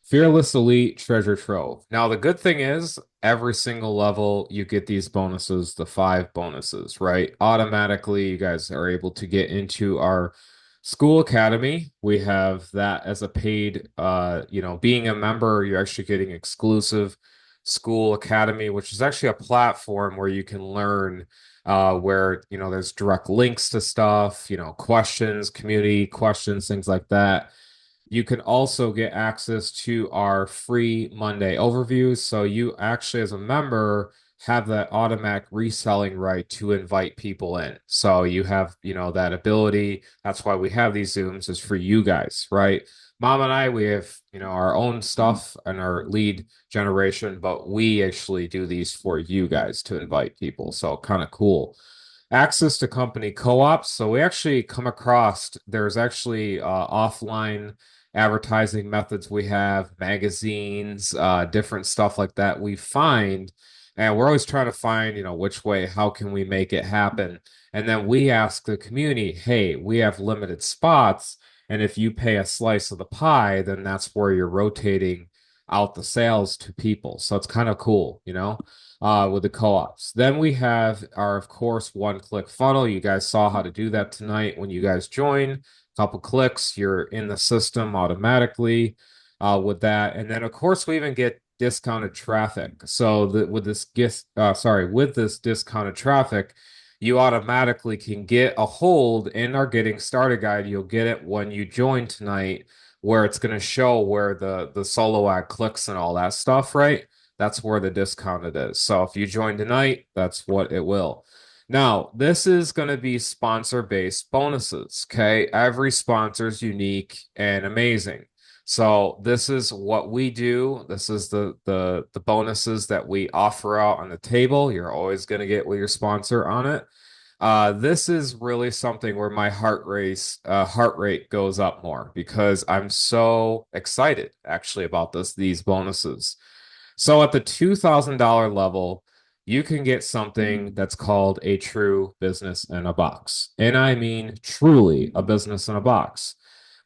Fearless Elite Treasure Trove. Now, the good thing is every single level you get these bonuses, the 5 bonuses, right? Automatically, you guys are able to get into our school academy. We have that as a paid, being a member, you're actually getting exclusive school academy, which is actually a platform where you can learn where there's direct links to stuff, questions, community questions, things like that. You can also get access to our free Monday overviews. So you actually, as a member, have that automatic reselling right to invite people in. So you have, that ability. That's why we have these Zooms, is for you guys, right? Mom and I, we have, our own stuff and our lead generation, but we actually do these for you guys to invite people. So kind of cool. Access to company co-ops. So we actually come across, there's actually offline advertising methods. We have magazines, different stuff like that we find. And we're always trying to find, which way, how can we make it happen? And then we ask the community, hey, we have limited spots. And if you pay a slice of the pie, then that's where you're rotating out the sales to people. So it's kind of cool, with the co-ops. Then we have our, of course, one-click funnel. You guys saw how to do that tonight when you guys join. Couple clicks, you're in the system automatically with that. And then, of course, we even get discounted traffic. So with this discounted traffic, you automatically can get a hold in our getting started guide. You'll get it when you join tonight, where it's going to show where the solo ad clicks and all that stuff, right? That's where the discounted is. So if you join tonight, that's what it will. Now, this is going to be sponsor-based bonuses, okay? Every sponsor is unique and amazing. So this is what we do. This is the bonuses that we offer out on the table. You're always going to get with your sponsor on it. This is really something where my heart rate goes up more because I'm so excited actually about these bonuses. So at the $2,000 level, you can get something that's called a true business in a box. And I mean truly a business in a box.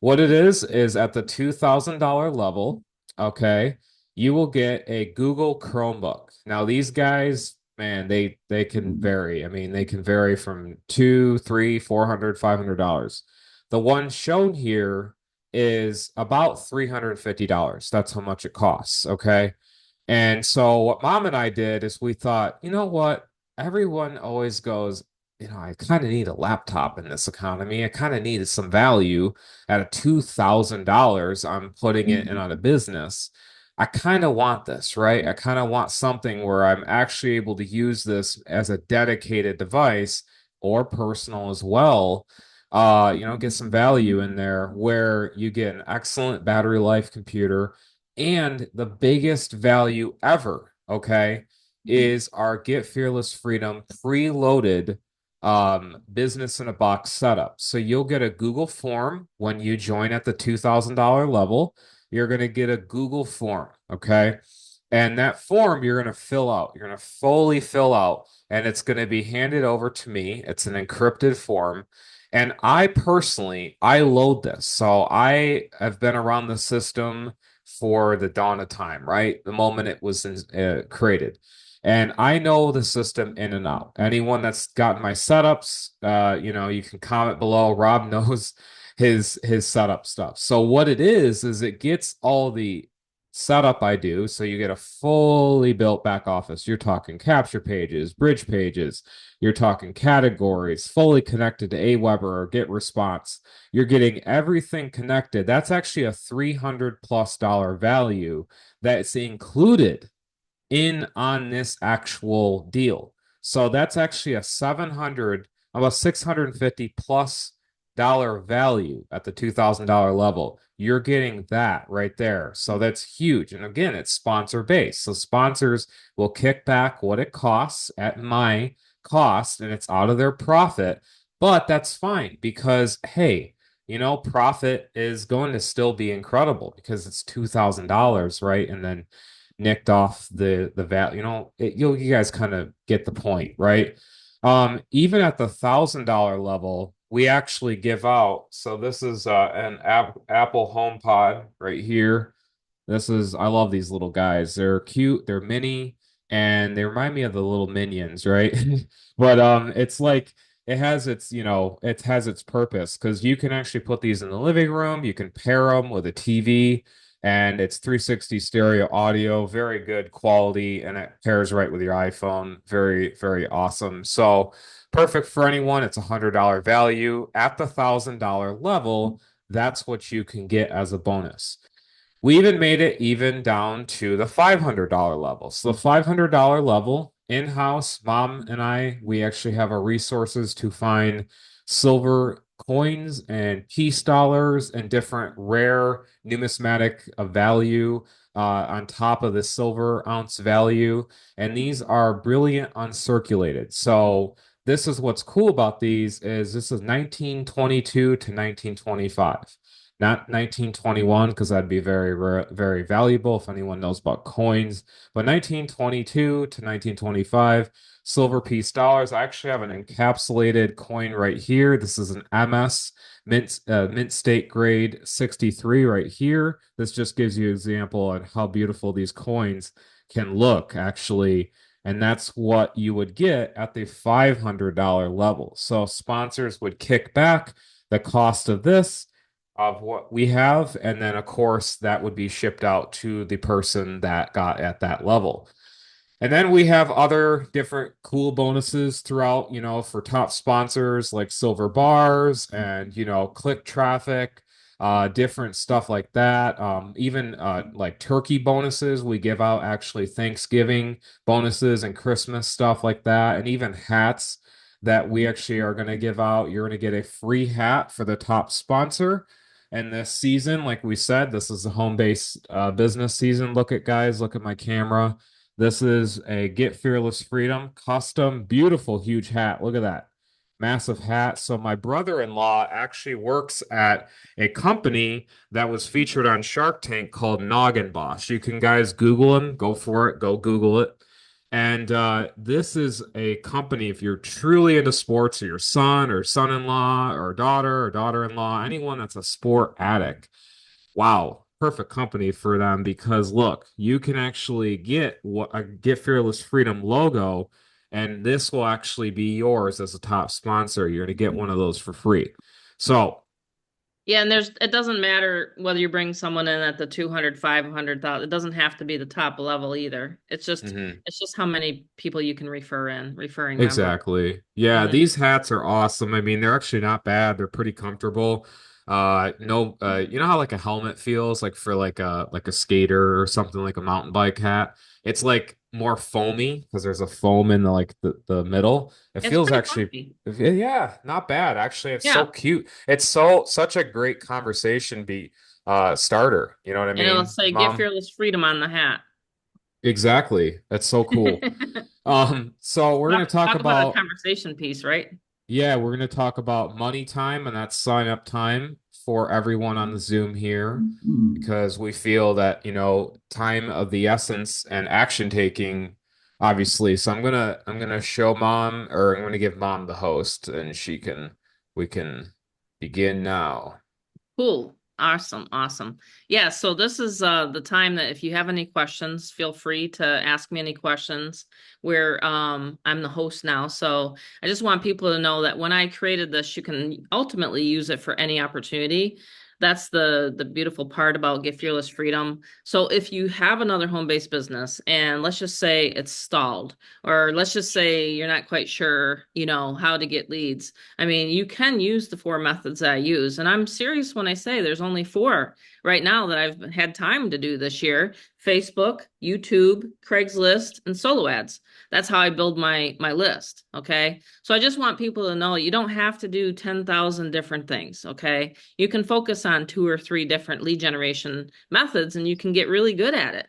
What it is at the $2,000 level, okay, you will get a Google Chromebook. Now these guys, man, they can vary. I mean, they can vary from two, three, 400, $500. The one shown here is about $350. That's how much it costs, okay? And so what mom and I did is we thought, you know what? Everyone always goes, I kind of need a laptop in this economy. I kind of needed some value at a $2,000. I'm putting it in on a business. I kind of want this, right? I kind of want something where I'm actually able to use this as a dedicated device or personal as well. Get some value in there where you get an excellent battery life computer and the biggest value ever, okay, is our Get Fearless Freedom preloaded business in a box setup. So you'll get a Google form when you join at the $2,000 level. You're going to get a Google form, okay? And that form you're going to fill out. You're going to fully fill out, and it's going to be handed over to me. It's an encrypted form. And I personally, I load this. So I have been around the system for the dawn of time, right? The moment it was created. And I know the system in and out. Anyone that's gotten my setups, you can comment below. Rob knows his setup stuff. So what it is it gets all the setup I do. So you get a fully built back office. You're talking capture pages, bridge pages. You're talking categories, fully connected to Aweber or GetResponse. You're getting everything connected. That's actually a $300+ value that's included in on this actual deal. So that's actually a 700, about 650 plus dollar value at the $2,000 level. You're getting that right there. So that's huge. And again, it's sponsor based. So sponsors will kick back what it costs at my cost and it's out of their profit. But that's fine because, hey, profit is going to still be incredible because it's $2,000, right? And then nicked off the value. You guys kind of get the point, right? Even at the $1,000 level, we actually give out. So this is an Apple HomePod right here. I love these little guys. They're cute, they're mini, and they remind me of the little minions, right? But it's like it has its purpose because you can actually put these in the living room. You can pair them with a TV, and it's 360 stereo audio, very good quality, and it pairs right with your iPhone. Very, very awesome. So perfect for anyone. It's $100 value at the $1,000 level. That's what you can get as a bonus. We even made it even down to the $500 level. So the $500 level in-house, mom and we actually have our resources to find silver coins and peace dollars and different rare numismatic value on top of the silver ounce value. And these are brilliant uncirculated. So this is what's cool about these is this is 1922 to 1925, not 1921 because that'd be very very valuable if anyone knows about coins, but 1922 to 1925 silver piece dollars. I actually have an encapsulated coin right here. This is an MS mint state grade 63 right here. This just gives you an example on how beautiful these coins can look actually, and that's what you would get at the $500 level. So sponsors would kick back the cost of this of what we have, and then of course that would be shipped out to the person that got at that level. And then we have other different cool bonuses throughout, for top sponsors like silver bars and, click traffic, different stuff like that. Even like turkey bonuses. We give out actually Thanksgiving bonuses and Christmas stuff like that. And even hats that we actually are going to give out. You're going to get a free hat for the top sponsor. And this season, like we said, this is a home-based business season. Look at guys, look at my camera. This is a Get Fearless Freedom custom, beautiful, huge hat. Look at that. Massive hat. So my brother-in-law actually works at a company that was featured on Shark Tank called Noggin Boss. You can guys Google him, go for it, go Google it. And this is a company, if you're truly into sports, or your son or son-in-law or daughter-in-law, anyone that's a sport addict, wow, perfect company for them because look, you can actually get what a Get Fearless Freedom logo, and this will actually be yours as a top sponsor. You're going to get one of those for free. So, Yeah, and it doesn't matter whether you bring someone in at the 200, 500,000. It doesn't have to be the top level either. mhm. It's just how many people you can referring member. Exactly. Yeah, Hmm. these hats are awesome. I mean, they're actually not bad. They're pretty comfortable. No, you know how like a helmet feels like for like a skater or something like a mountain bike hat? It's like more foamy because there's a foam in the middle. It It's feels pretty actually comfy. yeah, not bad. Actually, it's so Yeah. cute. It's such a great conversation be starter. You know what I And it'll mean? say "Get Mom, Fearless Freedom" on the hat. exactly. That's so cool. So we're gonna talk Talk about a about conversation piece, right? yeah, we're going to talk about money time, and that's sign up time for everyone on the Zoom here because we feel that, time of the essence and action taking, obviously. So I'm gonna show mom, or I'm gonna give mom the host, and we can begin now. Cool. Awesome. Awesome. Yeah, so this is the time that if you have any questions, feel free to ask me any questions. Where I'm the host now. So I just want people to know that when I created this, you can ultimately use it for any opportunity. That's the beautiful part about Get Fearless Freedom. So if you have another home-based business and let's just say it's stalled, or let's just say you're not quite sure, how to get leads. I mean, you can use the four methods I use, and I'm serious when I say there's only four right now that I've had time to do this year: Facebook, YouTube, Craigslist, and solo ads. That's how I build my list. Okay. So I just want people to know you don't have to do 10,000 different things. Okay. You can focus on two or three different lead generation methods and you can get really good at it,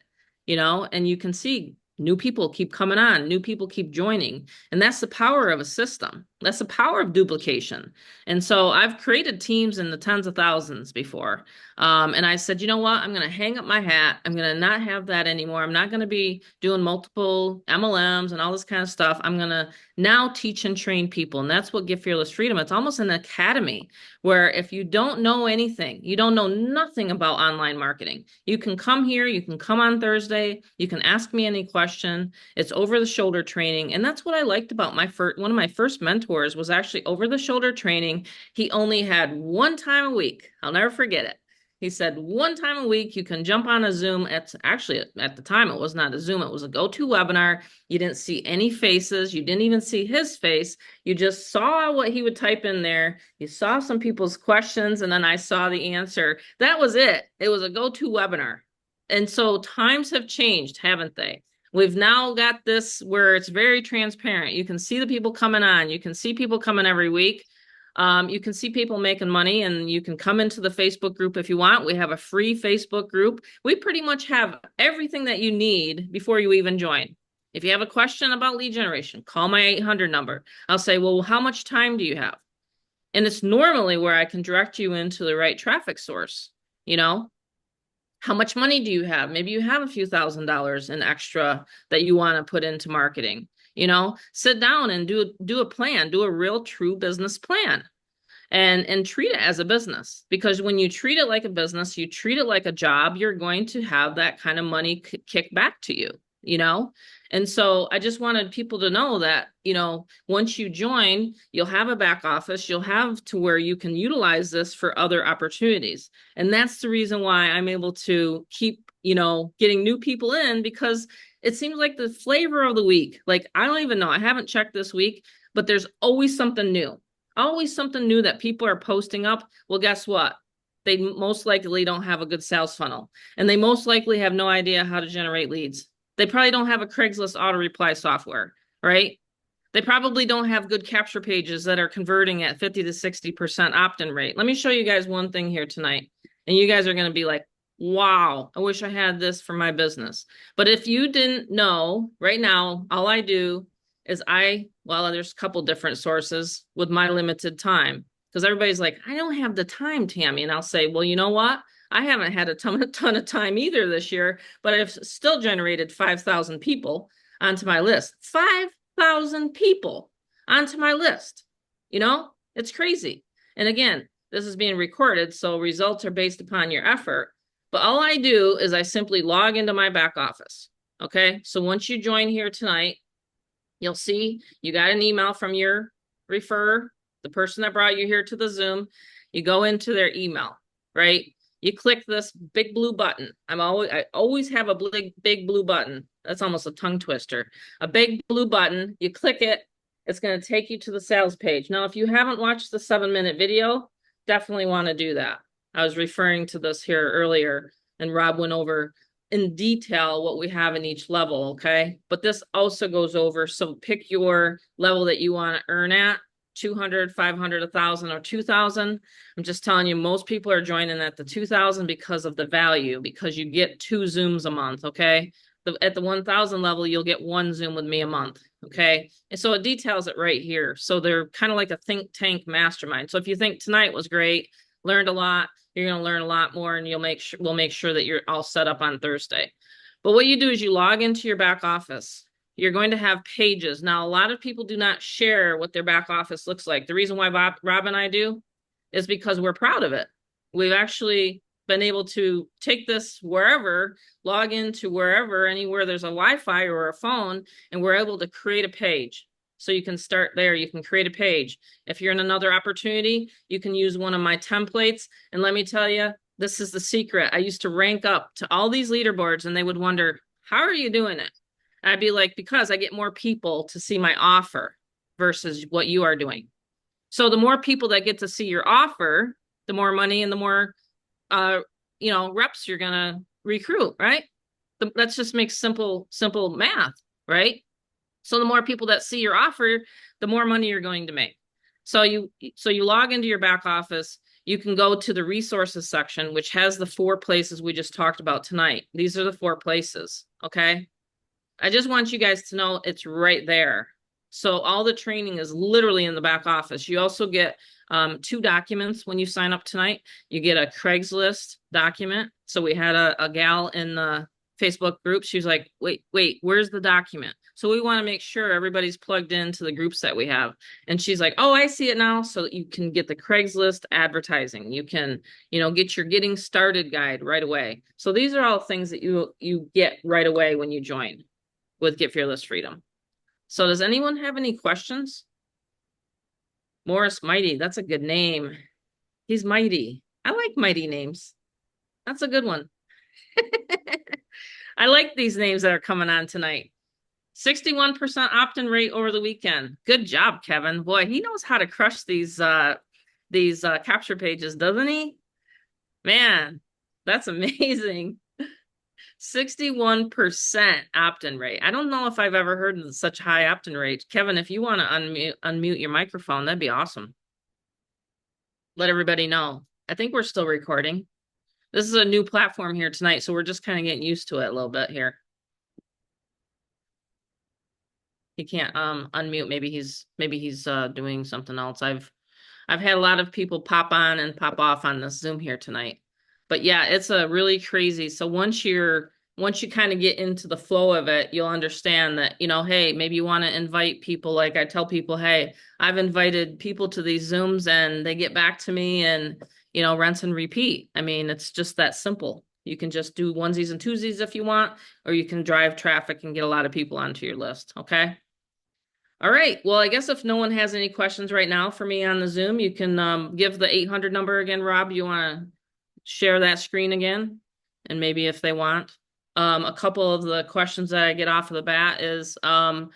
and you can see new people keep coming on, new people keep joining. And that's the power of a system. That's the power of duplication. And so I've created teams in the tens of thousands before. And I said, you know what? I'm going to hang up my hat. I'm going to not have that anymore. I'm not going to be doing multiple MLMs and all this kind of stuff. I'm going to now teach and train people. And that's what Get Fearless Freedom. It's almost an academy where if you don't know anything, you don't know nothing about online marketing, you can come here, you can come on Thursday, you can ask me any question. It's over the shoulder training. And that's what I liked about one of my first mentors was actually over the shoulder training. He only had one time a week. I'll never forget it. He said one time a week you can jump on a Zoom. It's actually at the time it was not a Zoom, it was a GoToWebinar. You didn't see any faces, you didn't even see his face. You just saw what he would type in there. You saw some people's questions, and then I saw the answer. That was it. It was a GoToWebinar. And so times have changed, haven't they? We've now got this where it's very transparent. You can see the people coming on. You can see people coming every week. You can see people making money, and you can come into the Facebook group if you want. We have a free Facebook group. We pretty much have everything that you need before you even join. If you have a question about lead generation, call my 800 number. I'll say, well, how much time do you have? And it's normally where I can direct you into the right traffic source. You know, how much money do you have? Maybe you have a few $1,000s in extra that you want to put into marketing. Sit down and do a plan, do a real true business plan, and treat it as a business. Because when you treat it like a business, you treat it like a job, you're going to have that kind of money kick back to you. you know? And so I just wanted people to know that, once you join, you'll have a back office, you'll have to where you can utilize this for other opportunities. And that's the reason why I'm able to keep, getting new people in, because it seems like the flavor of the week, like I don't even know, I haven't checked this week, but there's always something new. Always something new that people are posting up. Well, guess what? They most likely don't have a good sales funnel, and they most likely have no idea how to generate leads. They probably don't have a Craigslist auto reply software, right? They probably don't have good capture pages that are converting at 50 to 60% opt-in rate. Let me show you guys one thing here tonight. And you guys are going to be like, wow, I wish I had this for my business. But if you didn't know, right now, all I do is well, there's a couple different sources with my limited time. Because everybody's like, I don't have the time, Tammy. And I'll say, well, you know what? I haven't had a ton of time either this year, but I've still generated 5,000 people onto my list. 5,000 people onto my list. It's crazy. And again, this is being recorded, so results are based upon your effort. But all I do is I simply log into my back office. Okay. So once you join here tonight, you'll see you got an email from your referrer, the person that brought you here to the Zoom. You go into their email, right? You click this big blue button. I always have a big blue button. That's almost a tongue twister. A big blue button. You click it. It's going to take you to the sales page. Now, if you haven't watched the 7-minute video, definitely want to do that. I was referring to this here earlier, and Rob went over in detail what we have in each level, okay? But this also goes over, so pick your level that you want to earn at, 200, 500, 1,000, or 2,000. I'm just telling you, most people are joining at the 2,000 because of the value, because you get 2 Zooms a month, okay? At the 1,000 level, you'll get 1 Zoom with me a month, okay? And so it details it right here. So they're kind of like a think tank mastermind. So if you think tonight was great, learned a lot, you're going to learn a lot more, and we'll make sure that you're all set up on Thursday. But what you do is you log into your back office. You're going to have pages. Now, a lot of people do not share what their back office looks like. The reason why Rob and I do is because we're proud of it. We've actually been able to take this wherever, log into wherever, anywhere there's a Wi-Fi or a phone, and we're able to create a page. So you can start there. You can create a page. If you're in another opportunity, you can use one of my templates. And let me tell you, this is the secret. I used to rank up to all these leaderboards, and they would wonder, how are you doing it? And I'd be like, because I get more people to see my offer versus what you are doing. So the more people that get to see your offer, the more money and the more, reps you're going to recruit, right? That just makes simple math, right? So the more people that see your offer, the more money you're going to make. So you log into your back office. You can go to the resources section, which has the 4 places we just talked about tonight. These are the 4 places. Okay. I just want you guys to know it's right there. So all the training is literally in the back office. You also get 2 documents when you sign up tonight. You get a Craigslist document. So we had a gal in the Facebook group. She was like, wait, where's the document? So we want to make sure everybody's plugged into the groups that we have. And she's like, oh, I see it now. So you can get the Craigslist advertising. You can, get your getting started guide right away. So these are all things that you get right away when you join with Get Fearless Freedom. So does anyone have any questions? Morris Mighty, that's a good name. He's mighty. I like mighty names. That's a good one. I like these names that are coming on tonight. 61% opt-in rate over the weekend. Good job, Kevin. Boy, he knows how to crush these capture pages, doesn't he? Man, that's amazing. 61% opt-in rate. I don't know if I've ever heard of such high opt-in rate. Kevin, if you want to unmute your microphone, that'd be awesome. Let everybody know. I think we're still recording. This is a new platform here tonight, so we're just kind of getting used to it a little bit here. He can't unmute. Maybe he's doing something else. I've had a lot of people pop on and pop off on this Zoom here tonight. But yeah, it's a really crazy. So once you kind of get into the flow of it, you'll understand that, hey, maybe you want to invite people. Like I tell people, hey, I've invited people to these Zooms and they get back to me and, rinse and repeat. I mean, it's just that simple. You can just do onesies and twosies if you want, or you can drive traffic and get a lot of people onto your list. Okay. All right. Well, I guess if no one has any questions right now for me on the Zoom, you can give the 800 number again, Rob. You want to share that screen again? And maybe if they want. A couple of the questions that I get off of the bat is, and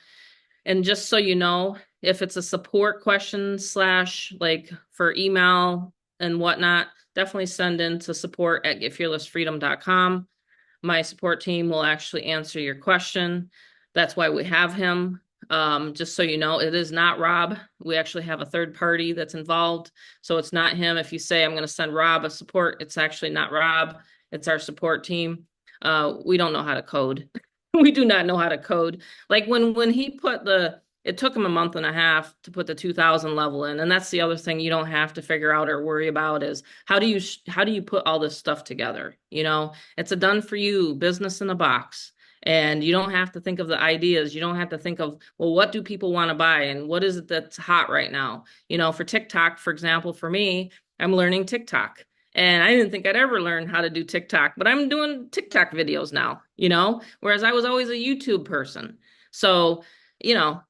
just so you know, if it's a support question slash like for email and whatnot, definitely send in to support@getfearlessfreedom.com. My support team will actually answer your question. That's why we have him. Just so you know, it is not Rob. We actually have a third party that's involved. So it's not him. If you say, I'm going to send Rob a support, it's actually not Rob. It's our support team. We don't know how to code. We do not know how to code. Like when he put it took him a month and a half to put the 2000 level in. And that's the other thing you don't have to figure out or worry about is how do you put all this stuff together? It's a done for you business in a box. And you don't have to think of the ideas. You don't have to think of, well, what do people want to buy and what is it that's hot right now? For TikTok, for example, for me, I'm learning TikTok. And I didn't think I'd ever learn how to do TikTok, but I'm doing TikTok videos now, whereas I was always a YouTube person. So,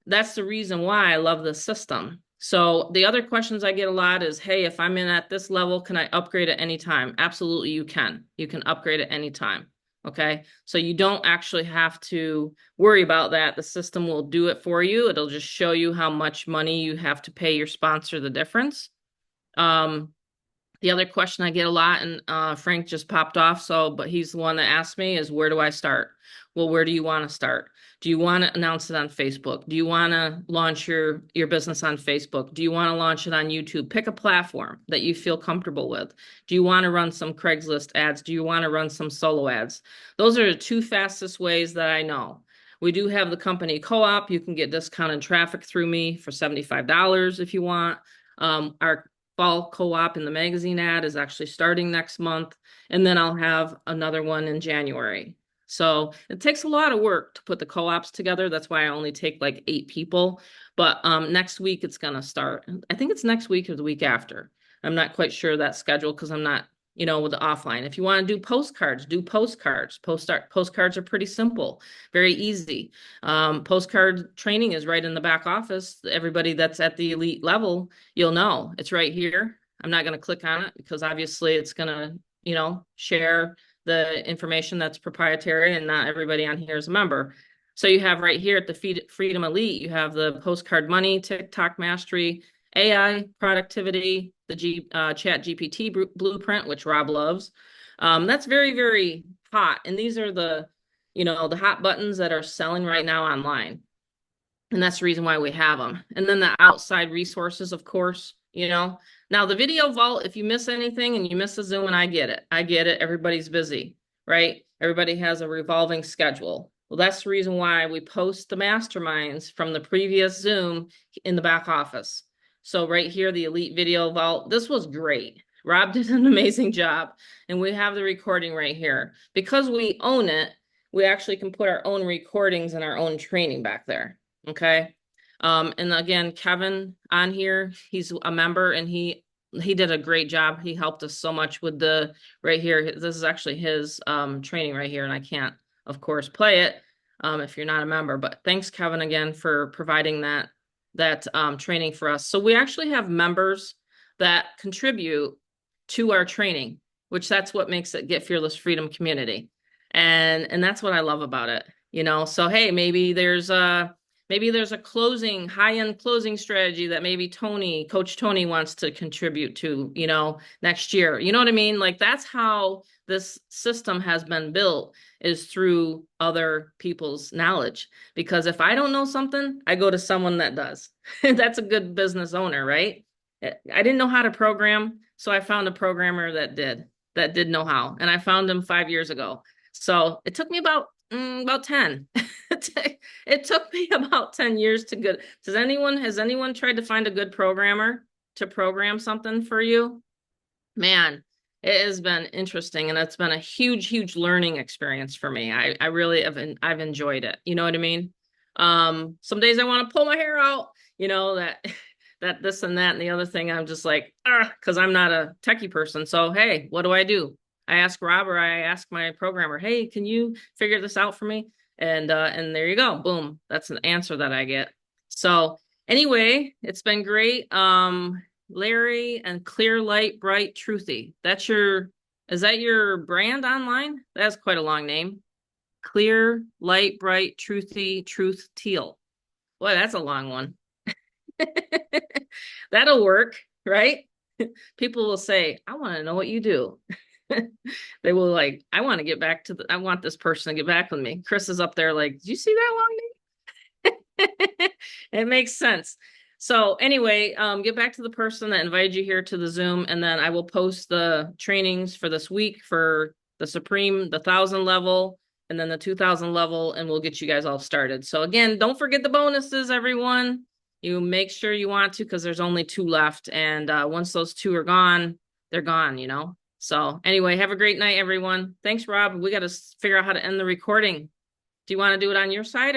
that's the reason why I love this system. So the other questions I get a lot is, hey, if I'm in at this level, can I upgrade at any time? Absolutely, you can. You can upgrade at any time. Okay. So you don't actually have to worry about that. The system will do it for you. It'll just show you how much money you have to pay your sponsor the difference. The other question I get a lot, and Frank just popped off, but he's the one that asked me is, where do I start? Well, where do you want to start? Do you want to announce it on Facebook? Do you want to launch your business on Facebook? Do you want to launch it on YouTube? Pick a platform that you feel comfortable with. Do you want to run some Craigslist ads? Do you want to run some solo ads? Those are the two fastest ways that I know. We do have the company co-op. You can get discounted traffic through me for $75 if you want. Our fall co-op in the magazine ad is actually starting next month. And then I'll have another one in January. So it takes a lot of work to put the co-ops together. That's why I only take like 8 people. But next week it's going to start. I think it's next week or the week after. I'm not quite sure that schedule because I'm not, with the offline. If you want to do postcards, do postcards. Postcards are pretty simple, very easy. Postcard training is right in the back office. Everybody that's at the elite level, you'll know it's right here. I'm not going to click on it because obviously it's going to, share the information that's proprietary and not everybody on here is a member. So you have right here at the Freedom Elite, you have the postcard money, TikTok mastery, AI productivity, the Chat GPT blueprint, which Rob loves. That's very, very hot. And these are the hot buttons that are selling right now online. And that's the reason why we have them. And then the outside resources, of course, Now the video vault, if you miss anything and you miss a Zoom, and I get it. Everybody's busy, right? Everybody has a revolving schedule. Well, that's the reason why we post the masterminds from the previous Zoom in the back office. So right here, the Elite Video Vault, this was great. Rob did an amazing job. And we have the recording right here. Because we own it, we actually can put our own recordings and our own training back there. Okay. And again, Kevin on here, he's a member and he did a great job. He helped us so much with the right here. This is actually his training right here. And I can't, of course, play it if you're not a member. But thanks, Kevin, again, for providing that training for us. So we actually have members that contribute to our training, which that's what makes it Get Fearless Freedom Community. And that's what I love about it. So, hey, maybe there's a high-end closing strategy that maybe Coach Tony wants to contribute to, next year. You know what I mean? Like that's how this system has been built, is through other people's knowledge. Because if I don't know something, I go to someone that does. That's a good business owner, right? I didn't know how to program, so I found a programmer that did know how. And I found him 5 years ago. So it took me about 10. It took me about 10 years to get. Has anyone tried to find a good programmer to program something for you? Man, it has been interesting, and it's been a huge, huge learning experience for me. I really have, I've enjoyed it. You know what I mean? Some days I want to pull my hair out, that this and that and the other thing. I'm just like, because I'm not a techie person. So, hey, what do? I ask Rob or I ask my programmer, hey, can you figure this out for me? And there you go. Boom. That's an answer that I get. So anyway, it's been great. Larry and Clear Light Bright Truthy. Is that your brand online? That's quite a long name. Clear Light Bright Truthy Truth Teal. Boy, that's a long one. That'll work, right? People will say, I want to know what you do. They will like, I want this person to get back with me. Chris is up there like, did you see that long name? It makes sense. So anyway, get back to the person that invited you here to the Zoom, and then I will post the trainings for this week for the Supreme, the 1,000 level, and then the 2,000 level, and we'll get you guys all started. So again, don't forget the bonuses, everyone. You make sure you want to because there's only 2 left, and once those 2 are gone, they're gone, you know. So anyway, have a great night, everyone. Thanks, Rob. We got to figure out how to end the recording. Do you want to do it on your side?